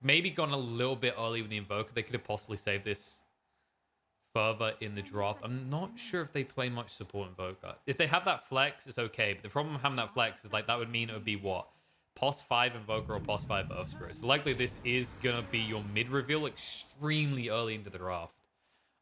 maybe gone a little bit early with the Invoker. They could have possibly saved this further in the draft. I'm not sure if they play much support Invoker. If they have that flex, it's okay. But the problem with having that flex is like that would mean it would be what? POS 5 Invoker or POS 5 Earth Spirit. So likely this is going to be your mid reveal extremely early into the draft.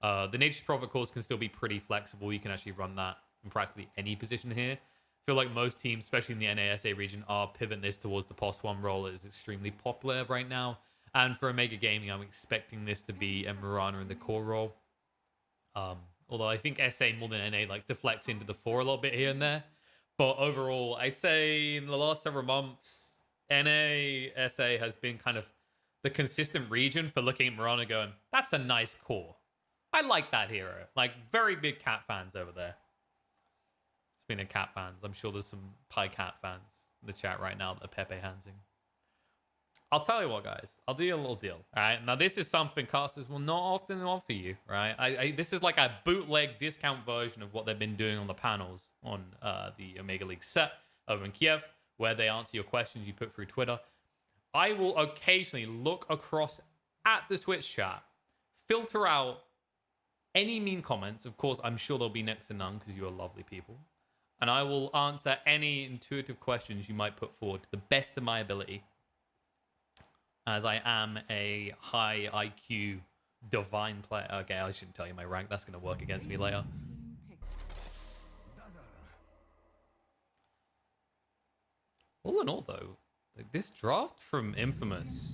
The Nature's Prophet course can still be pretty flexible. You can actually run that in practically any position here. I feel like most teams, especially in the NASA region, are pivoting this towards the POS 1 role. It is extremely popular right now. And for Omega Gaming, I'm expecting this to be a Mirana in the core role. Although I think SA more than NA likes to flex into the 4 a little bit here and there. But overall, I'd say in the last several months, NA, SA has been kind of the consistent region for looking at Mirana going, that's a nice core. I like that hero. Like, very big cat fans over there. Speaking of cat fans, I'm sure there's some Pie Cat fans in the chat right now that are Pepe Hansing. I'll tell you what, guys. I'll do you a little deal. All right. Now, this is something casters will not often offer you. Right. This is like a bootleg discount version of what they've been doing on the panels on the Omega League set over in Kiev, where they answer your questions you put through Twitter. I will occasionally look across at the Twitch chat, filter out any mean comments. Of course, I'm sure there'll be next to none because you are lovely people. And I will answer any intuitive questions you might put forward to the best of my ability, as I am a high IQ divine player. Okay, I shouldn't tell you my rank. That's going to work against me later. All in all, though, like this draft from Infamous,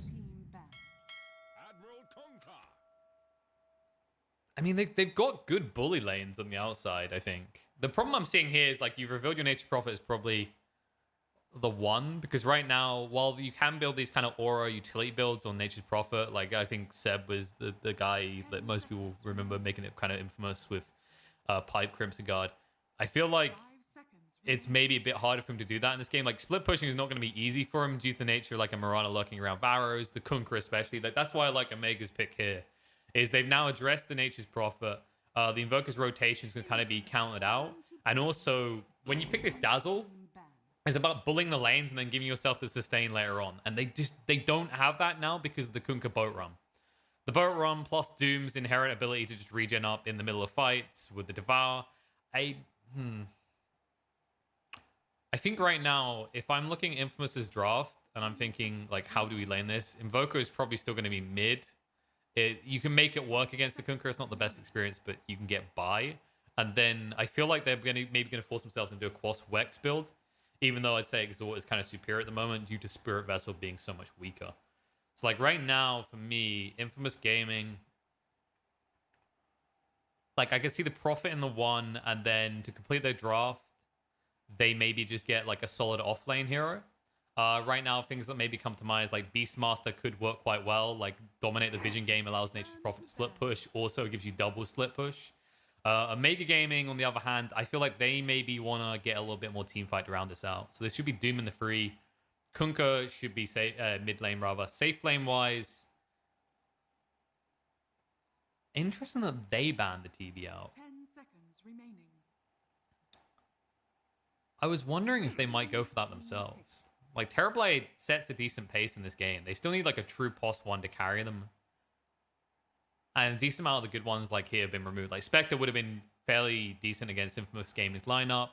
I mean, they've got good bully lanes on the outside, I think. The problem I'm seeing here is, like, you've revealed your Nature's Prophet is probably the one, because right now, while you can build these kind of aura utility builds on Nature's Prophet, like, I think Seb was the guy that most people remember making it kind of infamous with Pipe Crimson Guard. I feel like it's maybe a bit harder for him to do that in this game. Like, split pushing is not going to be easy for him due to the nature of, like, a Mirana lurking around Varros, the Kunkka especially. Like, that's why I like Omega's pick here, is they've now addressed the Nature's Prophet. The Invoker's rotation is going to kind of be counted out. And also, when you pick this Dazzle, it's about bullying the lanes and then giving yourself the sustain later on. And they don't have that now because of the Kunkka boat run. The boat run plus Doom's inherent ability to just regen up in the middle of fights with the Devour. I think right now, if I'm looking at Infamous's draft and I'm thinking, like, how do we lane this? Invoker is probably still going to be mid. You can make it work against the Kunkka. It's not the best experience, but you can get by. And then I feel like they're maybe going to force themselves into a Quas Wex build, even though I'd say Exhort is kind of superior at the moment due to Spirit Vessel being so much weaker. So, like, right now, for me, Infamous Gaming, like, I can see the profit in the one, and then to complete their draft, they maybe just get, like, a solid off-lane hero. Right now, things that maybe come to mind is like Beastmaster could work quite well. Like, dominate the vision game allows Nature's Prophet to split push. Also gives you double split push. Omega Gaming, on the other hand, I feel like they maybe want to get a little bit more team fight to round this out. So this should be Doom in the free. Kunkka should be mid lane rather. Safe lane wise, interesting that they banned the TV out. 10 seconds remaining. I was wondering if they might go for that themselves. Like, Terrorblade sets a decent pace in this game. They still need, like, a true post one to carry them. And a decent amount of the good ones, like, here have been removed. Like, Spectre would have been fairly decent against Infamous Gaming's lineup.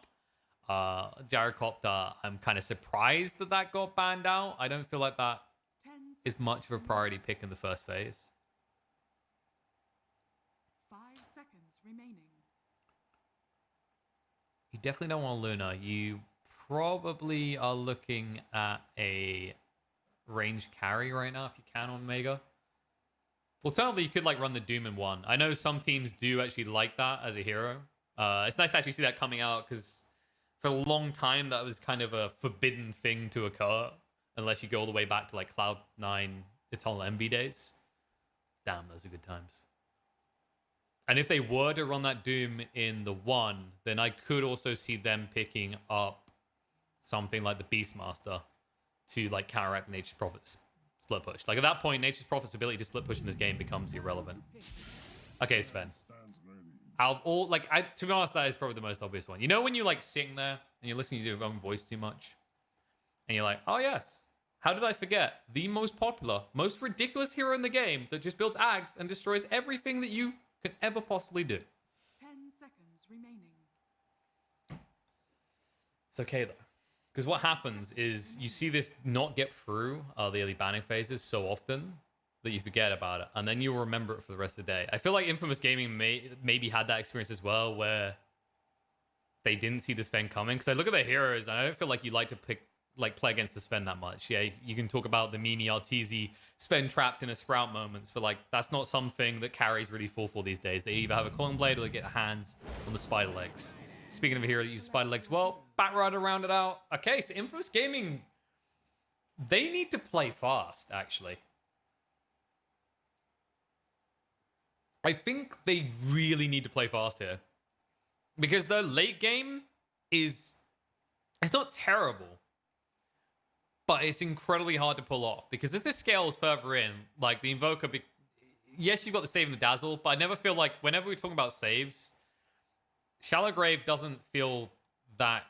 Gyrocopter, I'm kind of surprised that got banned out. I don't feel like that is much of a priority pick in the first phase. 5 seconds remaining. You definitely don't want Luna. You probably are looking at a range carry right now if you can on Omega. Alternatively, you could like run the Doom in one. I know some teams do actually like that as a hero. It's nice to actually see that coming out because for a long time that was kind of a forbidden thing to occur unless you go all the way back to like Cloud9 Eternal Envy days. Damn, those are good times. And if they were to run that Doom in the one, then I could also see them picking up something like the Beastmaster to like counteract Nature's Prophet's split push. Like at that point, Nature's Prophet's ability to split push in this game becomes irrelevant. Okay, Sven. Out of all, like, to be honest, that is probably the most obvious one. You know when you like sitting there and you're listening to your own voice too much, and you're like, oh yes, How did I forget? The most popular, most ridiculous hero in the game that just builds Ags and destroys everything that you could ever possibly do. 10 seconds remaining. It's okay though. Because what happens is you see this not get through the early banning phases so often that you forget about it. And then you'll remember it for the rest of the day. I feel like Infamous Gaming maybe had that experience as well where they didn't see the Sven coming. Because I look at the heroes and I don't feel like you like to play against the Sven that much. Yeah, you can talk about the Mimi Arteezy Sven trapped in a Sprout moments, but like that's not something that carries really full for these days. They either have a Coin Blade or they get hands on the Spider Legs. Speaking of a hero that uses Spider Legs, well, Batrider rounded out. Okay, so Infamous Gaming, they need to play fast, actually. I think they really need to play fast here. Because their late game is... It's not terrible. But it's incredibly hard to pull off. Because if this scales further in, like the Invoker... Yes, you've got the save and the dazzle, but I never feel like... Whenever we're talking about saves, Shallow Grave doesn't feel that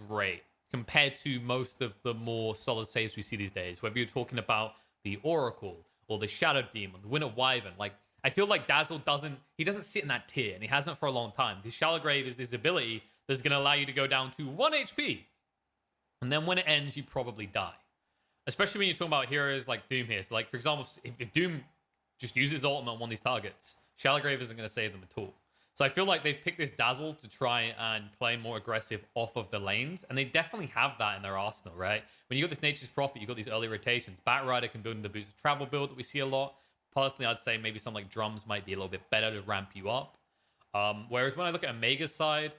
great compared to most of the more solid saves we see these days. Whether you're talking about the Oracle or the Shadow Demon, the Winter Wyvern, like... I feel like Dazzle doesn't sit in that tier, and he hasn't for a long time. Because Shallow Grave is this ability that's going to allow you to go down to 1 HP. And then when it ends, you probably die. Especially when you're talking about heroes like Doom here. So, like, for example, if Doom just uses ultimate on one of these targets, Shallow Grave isn't going to save them at all. So I feel like they've picked this Dazzle to try and play more aggressive off of the lanes. And they definitely have that in their arsenal, right? When you got this Nature's Prophet, you got these early rotations. Batrider can build in the boost of travel build that we see a lot. Personally, I'd say maybe something like Drums might be a little bit better to ramp you up. Whereas when I look at Omega's side,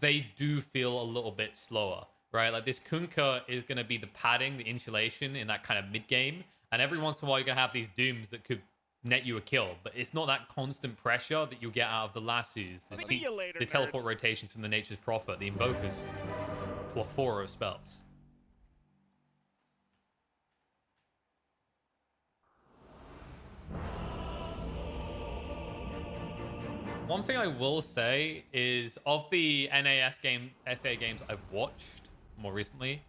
they do feel a little bit slower, right? Like this Kunkka is going to be the padding, the insulation in that kind of mid-game. And every once in a while, you're going to have these Dooms that could net you a kill. But it's not that constant pressure that you get out of the Lassos, the teleport rotations from the Nature's Prophet, the Invokers, plethora of spells. One thing I will say is of the SA games I've watched more recently,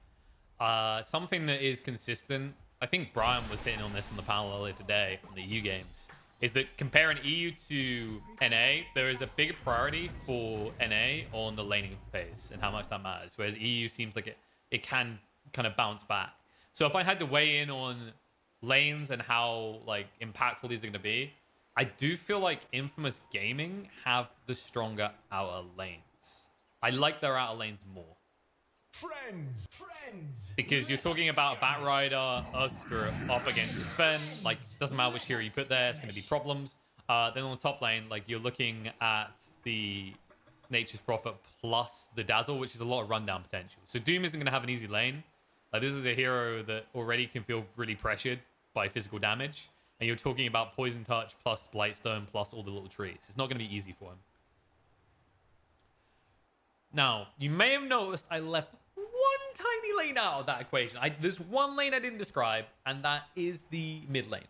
something that is consistent, I think Brian was hitting on this on the panel earlier today on the EU games, is that comparing EU to NA, there is a bigger priority for NA on the laning phase and how much that matters, whereas EU seems like it can kind of bounce back. So if I had to weigh in on lanes and how like impactful these are going to be, I do feel like Infamous Gaming have the stronger outer lanes. I like their outer lanes more. Friends. Because you're talking about Batrider, Earth Spirit up against the Sven. Like, doesn't matter which hero you put there, it's going to be problems. Then on the top lane, like, you're looking at the Nature's Prophet plus the Dazzle, which is a lot of rundown potential. So Doom isn't going to have an easy lane. Like, this is a hero that already can feel really pressured by physical damage. And you're talking about Poison Touch plus Blightstone plus all the little trees. It's not going to be easy for him. Now, you may have noticed I left one tiny lane out of that equation. There's one lane I didn't describe, and that is the mid lane.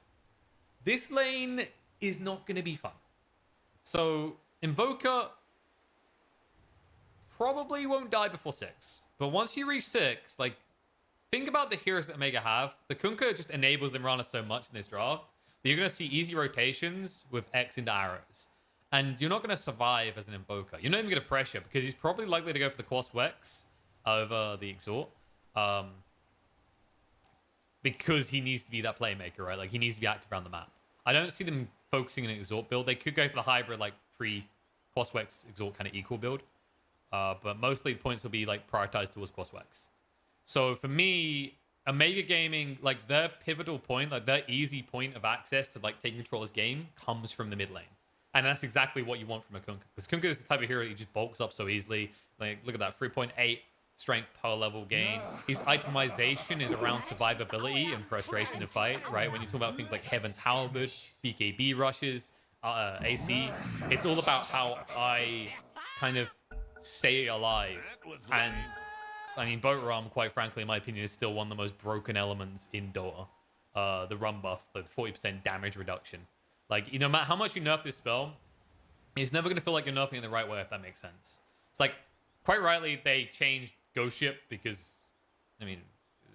This lane is not going to be fun. So, Invoker probably won't die before 6. But once you reach 6, like, think about the heroes that Omega have. The Kunkka just enables them runner so much in this draft that you're going to see easy rotations with X into arrows. And you're not going to survive as an Invoker. You're not even going to pressure because he's probably likely to go for the Quas Wex over the Exhort. Because he needs to be that playmaker, right? Like, he needs to be active around the map. I don't see them focusing on an Exhort build. They could go for the hybrid, like, free Quas Wex Exhort kind of equal build. But mostly the points will be, like, prioritized towards Quas Wex. So for me, Omega Gaming, like their pivotal point, like their easy point of access to like taking control of this game comes from the mid lane. And that's exactly what you want from a Kunkka. Because Kunkka is the type of hero that he just bulks up so easily. Like, look at that, 3.8 strength per level gain. His itemization is around survivability and frustration to fight, right? When you talk about things like Heaven's Halberd, BKB rushes, AC, it's all about how I kind of stay alive. And I mean, Boat Rum, quite frankly, in my opinion, is still one of the most broken elements in Dota. The run buff, the 40% damage reduction. Like, no matter how much you nerf this spell, it's never going to feel like you're nerfing it the right way, if that makes sense. It's like, quite rightly, they changed Ghost Ship because, I mean,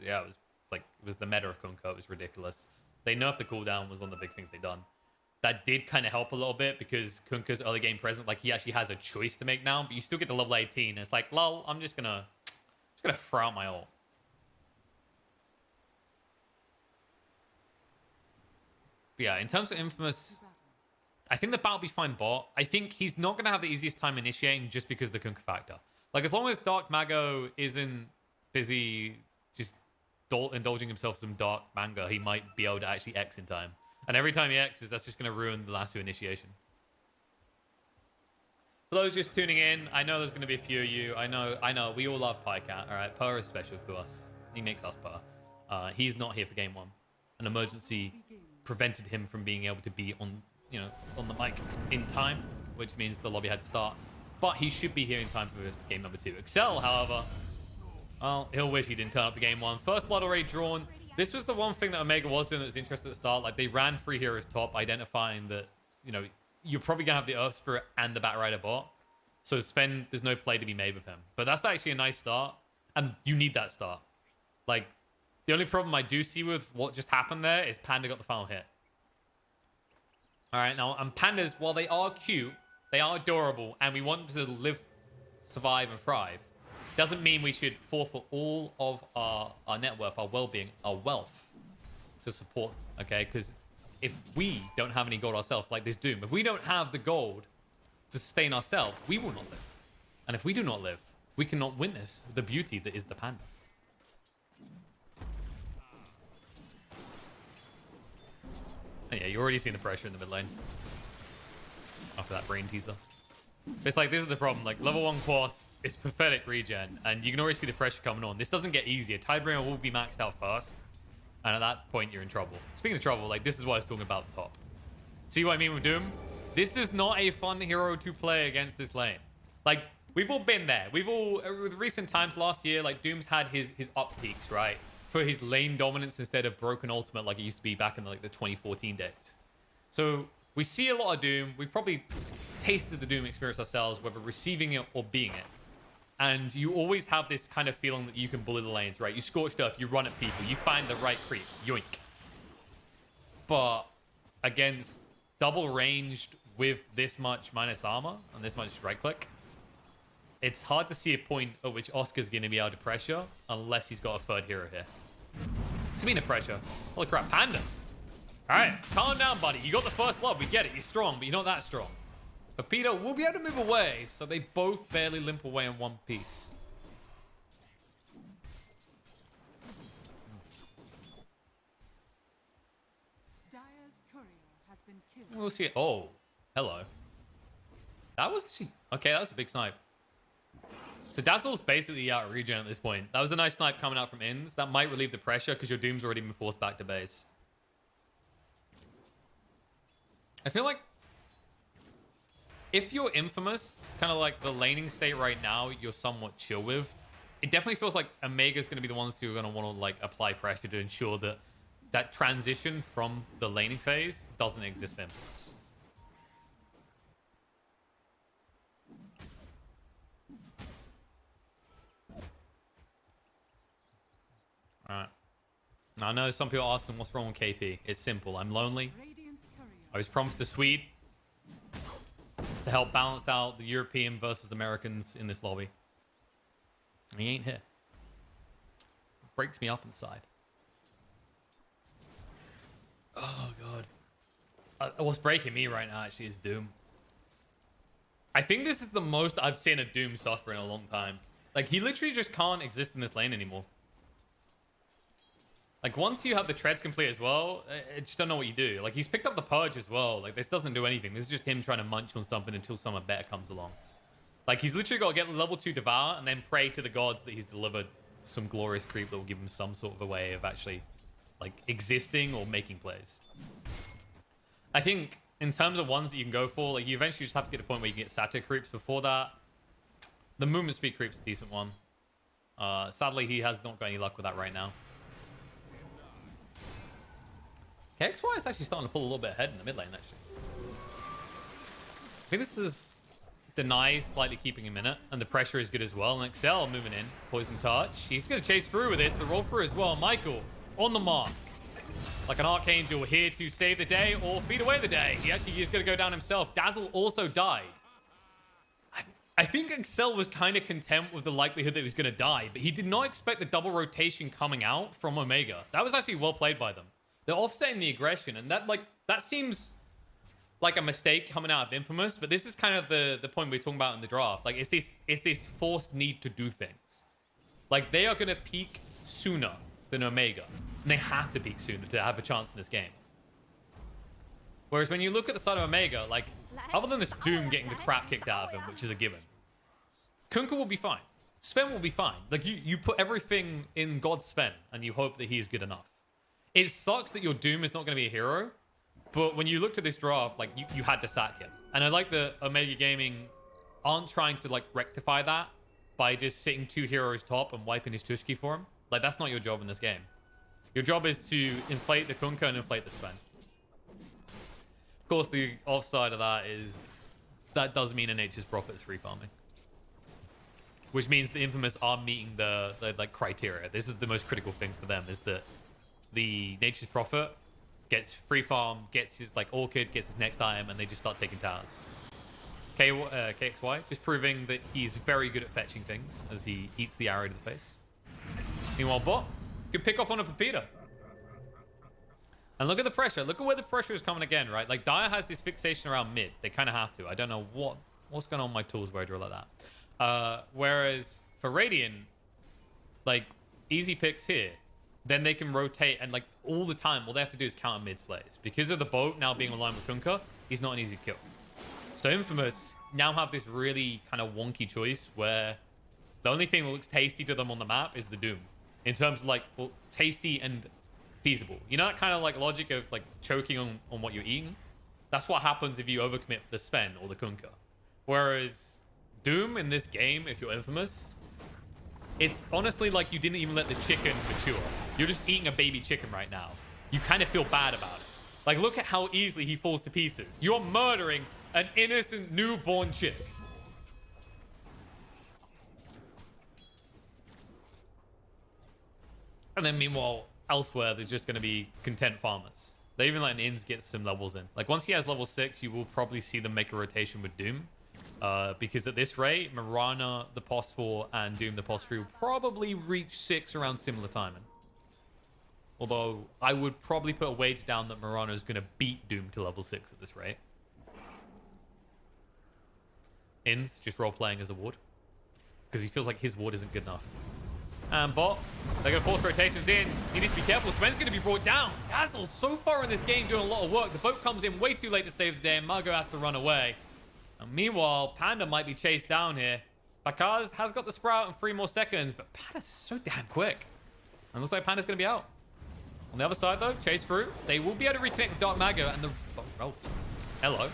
yeah, it was like it was the meta of Kunkka. It was ridiculous. They nerfed the cooldown was one of the big things they done. That did kind of help a little bit because Kunkka's early game present, like he actually has a choice to make now, but you still get to level 18. And it's like, lol, I'm just gonna throw out my ult. But yeah, in terms of Infamous, I think the battle will be fine bot. I think he's not going to have the easiest time initiating just because of the Kunkka factor. Like, as long as Dark Mago isn't busy just indulging himself some dark manga, he might be able to actually X in time. And every time he X's, that's just going to ruin the lasso initiation. For those just tuning in, I know there's going to be a few of you. I know. We all love Pycat, all right? Per is special to us. He makes us Per. He's not here for game one. An emergency prevented him from being able to be on the mic in time, which means the lobby had to start. But he should be here in time for game number 2. Excel, however, well, he'll wish he didn't turn up to game 1. First blood already drawn. This was the one thing that Omega was doing that was interesting at the start. Like, they ran 3 heroes top, identifying that, you're probably going to have the Earth Spirit and the Bat Rider bot. So Sven, there's no play to be made with him. But that's actually a nice start, and you need that start. Like, the only problem I do see with what just happened there is Panda got the final hit. All right, now, and Pandas, while they are cute, they are adorable, and we want them to live, survive, and thrive, doesn't mean we should forfeit all of our net worth, our well-being, our wealth to support, okay? Because if we don't have any gold ourselves, like this Doom, if we don't have the gold to sustain ourselves, we will not live. And if we do not live, we cannot witness the beauty that is the Panda. And yeah, you're already seeing the pressure in the mid lane after that brain teaser. But it's like, this is the problem. Like, level 1 Quas is pathetic regen, and you can already see the pressure coming on. This doesn't get easier. Tidebringer will be maxed out first, and at that point, you're in trouble. Speaking of trouble, like, this is what I was talking about at the top. See what I mean with Doom? This is not a fun hero to play against this lane. Like, we've all been there. We've all, with recent times last year, like, Doom's had his up peaks, right? For his lane dominance instead of broken ultimate like it used to be back in, like, the 2014 days. So we see a lot of Doom. We've probably tasted the Doom experience ourselves, whether receiving it or being it. And you always have this kind of feeling that you can bully the lanes, right? You scorched earth, you run at people, you find the right creep, yoink. But against double ranged with this much minus armor and this much right click, it's hard to see a point at which Oscar's going to be able to pressure unless he's got a third hero here. Speaking of pressure, holy crap, Panda. All right, calm down, buddy. You got the first blood. We get it. You're strong, but you're not that strong. But Peter will be able to move away, so they both barely limp away in one piece. Dire's courier has been killed. We'll see it. Oh, hello. That was actually... Okay, that was a big snipe. So Dazzle's basically out of regen at this point. That was a nice snipe coming out from Inns. That might relieve the pressure because your Doom's already been forced back to base. I feel like if you're Infamous, kind of like the laning state right now, you're somewhat chill with. It definitely feels like Omega's going to be the ones who are going to want to like apply pressure to ensure that that transition from the laning phase doesn't exist for Infamous. Alright. Now, I know some people are asking what's wrong with KP. It's simple. I'm lonely. I was promised a Swede to help balance out the European versus Americans in this lobby. He ain't here. It breaks me up inside. Oh, God. What's breaking me right now, actually, is Doom. I think this is the most I've seen a Doom suffer in a long time. Like, he literally just can't exist in this lane anymore. Like, once you have the treads complete as well, I just don't know what you do. Like, he's picked up the purge as well. Like, this doesn't do anything. This is just him trying to munch on something until someone better comes along. Like, he's literally got to get level 2 Devour and then pray to the gods that he's delivered some glorious creep that will give him some sort of a way of actually, like, existing or making plays. I think, in terms of ones that you can go for, like, you eventually just have to get to the point where you can get Satyr creeps. Before that, the movement speed creep's a decent one. Sadly, he has not got any luck with that right now. KXY is actually starting to pull a little bit ahead in the mid lane, actually. I think this is Deny slightly keeping him in it, and the pressure is good as well. And Excel moving in. Poison touch. He's going to chase through with this. The roll through as well. Michael on the mark. Like an Archangel here to save the day or feed away the day. He actually is going to go down himself. Dazzle also died. I think Excel was kind of content with the likelihood that he was going to die, but he did not expect the double rotation coming out from Omega. That was actually well played by them. They're offsetting the aggression, and that seems like a mistake coming out of Infamous, but this is kind of the point we're talking about in the draft. Like, it's this forced need to do things. Like, they are going to peak sooner than Omega, and they have to peak sooner to have a chance in this game. Whereas when you look at the side of Omega, like, other than this Doom getting the crap kicked out of him, which is a given, Kunkka will be fine. Sven will be fine. Like, you put everything in God Sven, and you hope that he's good enough. It sucks that your Doom is not going to be a hero, but when you looked at this draft, like, you had to sack him. And I like that Omega Gaming aren't trying to, like, rectify that by just sitting 2 heroes top and wiping his Tushki for him. Like, that's not your job in this game. Your job is to inflate the Kunkka and inflate the Sven. Of course, the offside of that is that does mean a Nature's Prophet is free farming, which means the Infamous are meeting the like criteria. This is the most critical thing for them, is that the Nature's Prophet gets free farm, gets his like Orchid, gets his next item, and they just start taking towers. KXY just proving that he's very good at fetching things as he eats the arrow to the face. Meanwhile, bot could pick off on a Pepita. And look at the pressure. Look at where the pressure is coming again, right? Like, Dire has this fixation around mid. They kind of have to. I don't know what's going on with my tools where I draw like that. Whereas for Radiant, like, easy picks here. Then they can rotate, and, like, all the time, all they have to do is counter mid's plays. Because of the boat now being aligned with Kunkka, he's not an easy kill. So Infamous now have this really kind of wonky choice where the only thing that looks tasty to them on the map is the Doom. In terms of, like, well, tasty and feasible. You know that kind of like logic of like choking on what you're eating? That's what happens if you overcommit for the Sven or the Kunkka. Whereas Doom in this game, if you're Infamous, it's honestly like you didn't even let the chicken mature. You're just eating a baby chicken right now. You kind of feel bad about it. Like, look at how easily he falls to pieces. You're murdering an innocent newborn chick. And then meanwhile, elsewhere, there's just going to be content farmers. They even let Inns get some levels in. Like, once he has level 6, you will probably see them make a rotation with Doom. Because at this rate, Mirana, the POS 4, and Doom, the POS 3 will probably reach 6 around similar timing. Although, I would probably put a wager down that Mirana is going to beat Doom to level 6 at this rate. Inns just role-playing as a ward. Because he feels like his ward isn't good enough. And bot, they're going to force rotations in. He needs to be careful. Sven's going to be brought down. Dazzle so far in this game doing a lot of work. The boat comes in way too late to save the day, and Margot has to run away. And meanwhile, Panda might be chased down here. Bakaz has got the Sprout in 3 more seconds, but Panda's so damn quick. And looks like Panda's going to be out. On the other side, though, chase through. They will be able to reconnect with Dark Mago, and the... Oh, hello.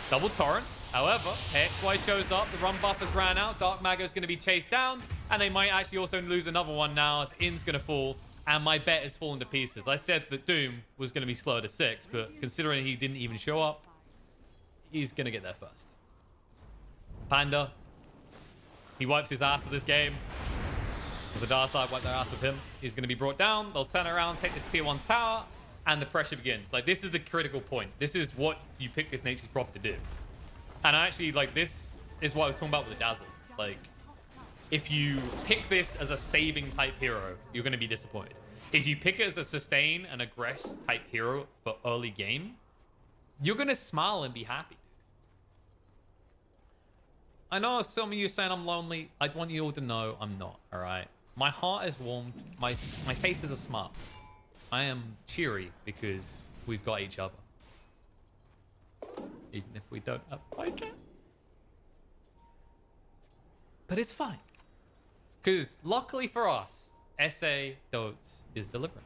Double Torrent. However, XY shows up. The run buff has ran out. Dark Mago's going to be chased down. And they might actually also lose another one now as In's going to fall. And my bet is falling to pieces. I said that Doom was going to be slower to 6. But considering he didn't even show up, he's going to get there first. Panda. He wipes his ass for this game. The Dark side wipe their ass with him. He's going to be brought down. They'll turn around, take this tier 1 tower. And the pressure begins. Like, this is the critical point. This is what you pick this Nature's Prophet to do. And actually, like, this is what I was talking about with the Dazzle. Like, if you pick this as a saving type hero, you're going to be disappointed. If you pick it as a sustain and aggress type hero for early game, you're going to smile and be happy. I know some of you are saying I'm lonely. I want you all to know I'm not, all right? My heart is warmed. My face is a smile. I am cheery because we've got each other. Even if we don't have Pycat. But it's fine. Because luckily for us, SA Dotes is delivering.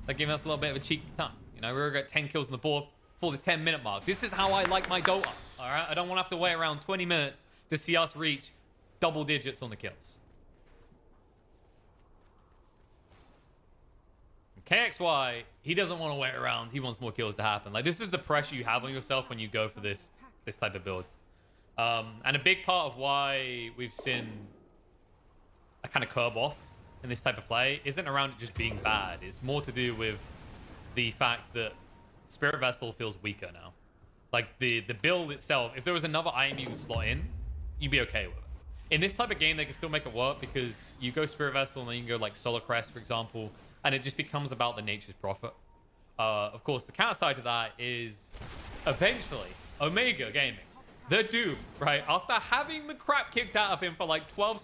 They're giving us a little bit of a cheeky time. You know, we're going to get 10 kills on the board for the 10-minute mark. This is how I like my Dota. All right? I don't want to have to wait around 20 minutes to see us reach double digits on the kills. KXY, he doesn't want to wait around. He wants more kills to happen. Like, this is the pressure you have on yourself when you go for this type of build. And a big part of why we've seen a kind of curb off in this type of play isn't around it just being bad. It's more to do with the fact that Spirit Vessel feels weaker now. Like the build itself, if there was another item you could slot in, you'd be okay with it. In this type of game, they can still make it work because you go Spirit Vessel and then you can go like Solar Crest, for example, and it just becomes about the Nature's Prophet. Of course, the counter side to that is eventually Omega Gaming, the Doom, right? After having the crap kicked out of him for like 12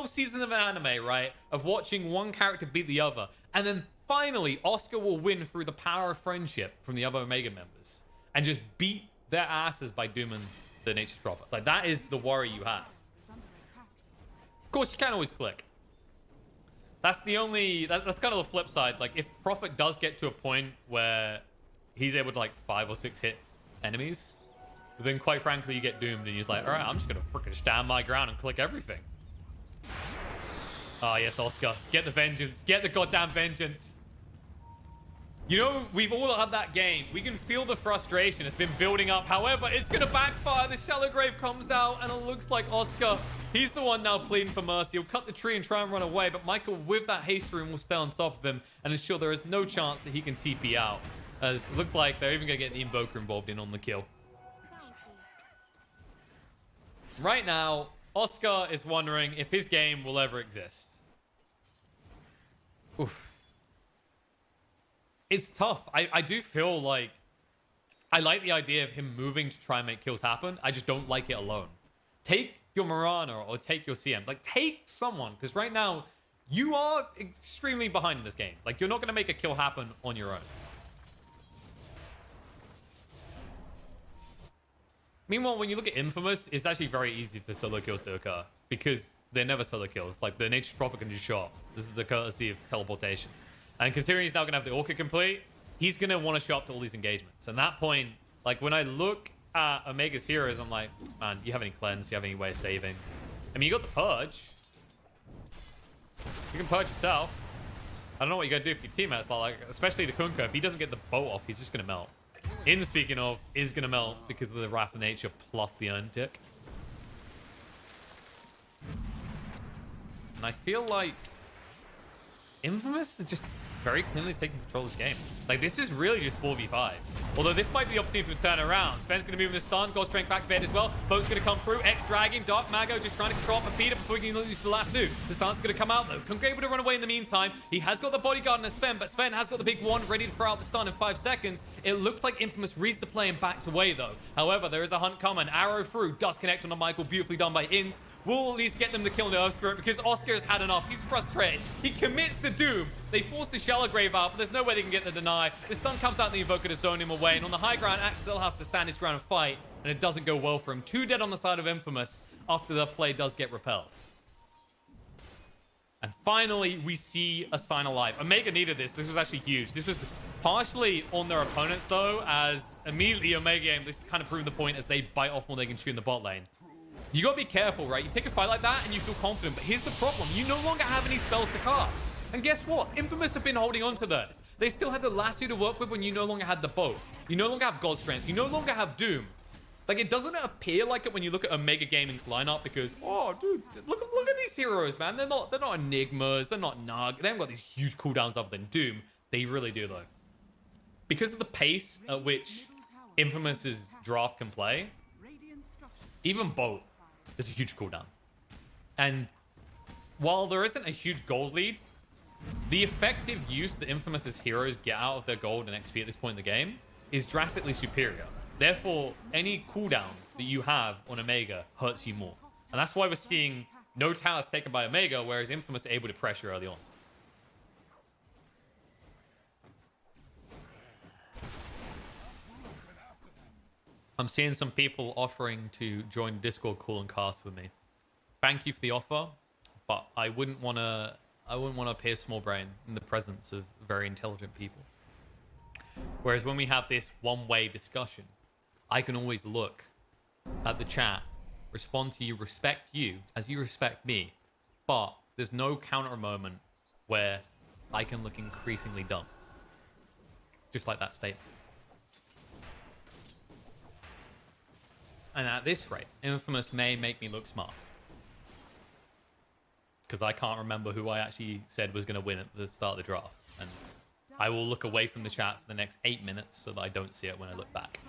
seasons of an anime, right? Of watching one character beat the other. And then finally, Oscar will win through the power of friendship from the other Omega members and just beat their asses by dooming the Nature's Prophet. Like, that is the worry you have. Of course, you can't always click. That's the only... That's kind of the flip side. Like, if Prophet does get to a point where he's able to, like, 5 or 6 hit enemies, then quite frankly, you get doomed and he's like, all right, I'm just going to freaking stand my ground and click everything. Ah, yes, Oscar. Get the vengeance. Get the goddamn vengeance. You know, we've all had that game. We can feel the frustration. It's been building up. However, it's going to backfire. The Shallow Grave comes out, and it looks like Oscar, he's the one now pleading for mercy. He'll cut the tree and try and run away, but Michael, with that haste room, will stay on top of him and ensure there is no chance that he can TP out. As it looks like they're even going to get the Invoker involved in on the kill. Right now, Oscar is wondering if his game will ever exist. Oof. It's tough. I do feel like I like the idea of him moving to try and make kills happen. I just don't like it alone. Take your Mirana or take your CM. Like, take someone, because right now you are extremely behind in this game. Like, you're not going to make a kill happen on your own. Meanwhile, when you look at Infamous, it's actually very easy for solo kills to occur because they're never solo kills. Like, the Nature's Prophet can just show up. This is the courtesy of teleportation. And considering he's now going to have the Orca complete, he's going to want to show up to all these engagements. And at that point, like, when I look at Omega's heroes, I'm like, man, do you have any cleanse? Do you have any way of saving? I mean, you got the Purge. You can Purge yourself. I don't know what you're going to do for your teammates. Like, especially the Kunkka. If he doesn't get the bolt off, he's just going to melt. In speaking of, is going to melt because of the Wrath of Nature plus the Urn Tick. And I feel like Infamous is just very cleanly taking control of this game. Like, this is really just 4v5. Although this might be the opportunity for him to turn around. Sven's going to move in the stun. God Strength activated as well. Boat's going to come through. X-Dragging. Dark Mago just trying to control Peter before he can use the lasso. The sun's going to come out, though. Kunkka able to run away in the meantime. He has got the bodyguard and Sven, but Sven has got the big one ready to throw out the stun in 5 seconds. It looks like Infamous reads the play and backs away, though. However, there is a hunt coming. Arrow through. Does connect on the Michael. Beautifully done by Inns. Will at least get them to kill the Earth Spirit because Oscar has had enough. He's frustrated. He commits the Doom. They force the Shallow Grave out, but there's no way they can get the deny. The stun comes out and the Invoker to zone him away. And on the high ground, Axel has to stand his ground and fight. And it doesn't go well for him. 2 dead on the side of Infamous after the play does get repelled. And finally, we see a sign of life. Omega needed this. This was actually huge. This was partially on their opponents, though, as immediately Omega aim, this kind of proved the point as they bite off more they can chew in the bot lane. You gotta be careful, right? You take a fight like that and you feel confident, but here's the problem. You no longer have any spells to cast. And guess what? Infamous have been holding on to those. They still had the lasso to work with when you no longer had the bow. You no longer have God Strength. You no longer have Doom. Like, it doesn't appear like it when you look at Omega Gaming's lineup because, oh, dude, look at these heroes, man. They're not Enigmas. They're not Nug. They haven't got these huge cooldowns other than Doom. They really do, though. Because of the pace at which Infamous's draft can play, even Bolt is a huge cooldown. And while there isn't a huge gold lead, the effective use that Infamous's heroes get out of their gold and XP at this point in the game is drastically superior. Therefore, any cooldown that you have on Omega hurts you more. And that's why we're seeing no towers taken by Omega, whereas Infamous are able to pressure early on. I'm seeing some people offering to join Discord call and cast with me. Thank you for the offer, but I wouldn't want to appear small brain in the presence of very intelligent people. Whereas when we have this one-way discussion, I can always look at the chat, respond to you, respect you as you respect me, but there's no counter moment where I can look increasingly dumb. Just like that statement. And at this rate, Infamous may make me look smart. because I can't remember who I actually said was going to win at the start of the draft. And I will look away from the chat for the next 8 minutes so that I don't see it when I look back.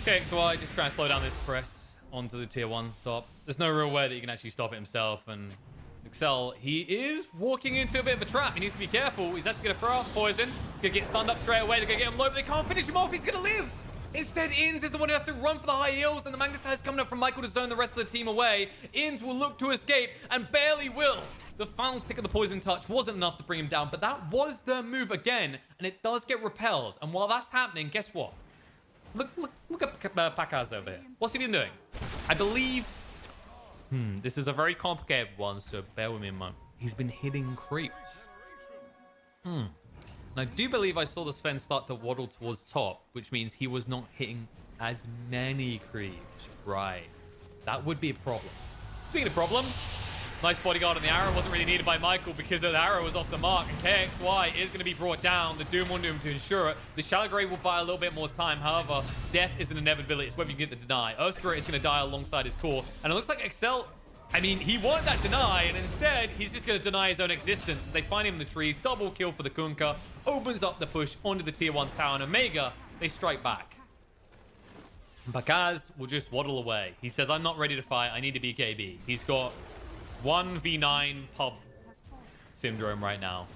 Okay, XY, just try and slow down this press onto the tier 1 top. There's no real way that you can actually stop it himself. And Excel, he is walking into a bit of a trap. He needs to be careful. He's actually going to throw out the poison. Going to get stunned up straight away. They're going to get him low, but they can't finish him off. He's going to live. Instead, Inns is the one who has to run for the high heels, and the Magnetize coming up from Michael to zone the rest of the team away. Inns will look to escape, and barely will. The final tick of the poison touch wasn't enough to bring him down, but that was the move again, and it does get repelled. And while that's happening, guess what? Look at Pakaz over here. What's he been doing? I believe... this is a very complicated one, so bear with me a moment. He's been hitting creeps. And I do believe I saw the Sven start to waddle towards top, which means he was not hitting as many creeps. Right. That would be a problem. Speaking of problems, nice bodyguard on the arrow. Wasn't really needed by Michael because the arrow was off the mark. And KXY is going to be brought down. The Doom on Doom to ensure it. The Shallow Grave will buy a little bit more time. However, death is an inevitability. It's whether you get the deny. Ursula is going to die alongside his core. And it looks like Excel... I mean, he wanted that deny, and instead, he's just going to deny his own existence. They find him in the trees, double kill for the Kunkka, opens up the push onto the tier 1 tower, and Omega, they strike back. Pakaz will just waddle away. He says, I'm not ready to fight, I need to be KB. He's got 1v9 pub syndrome right now.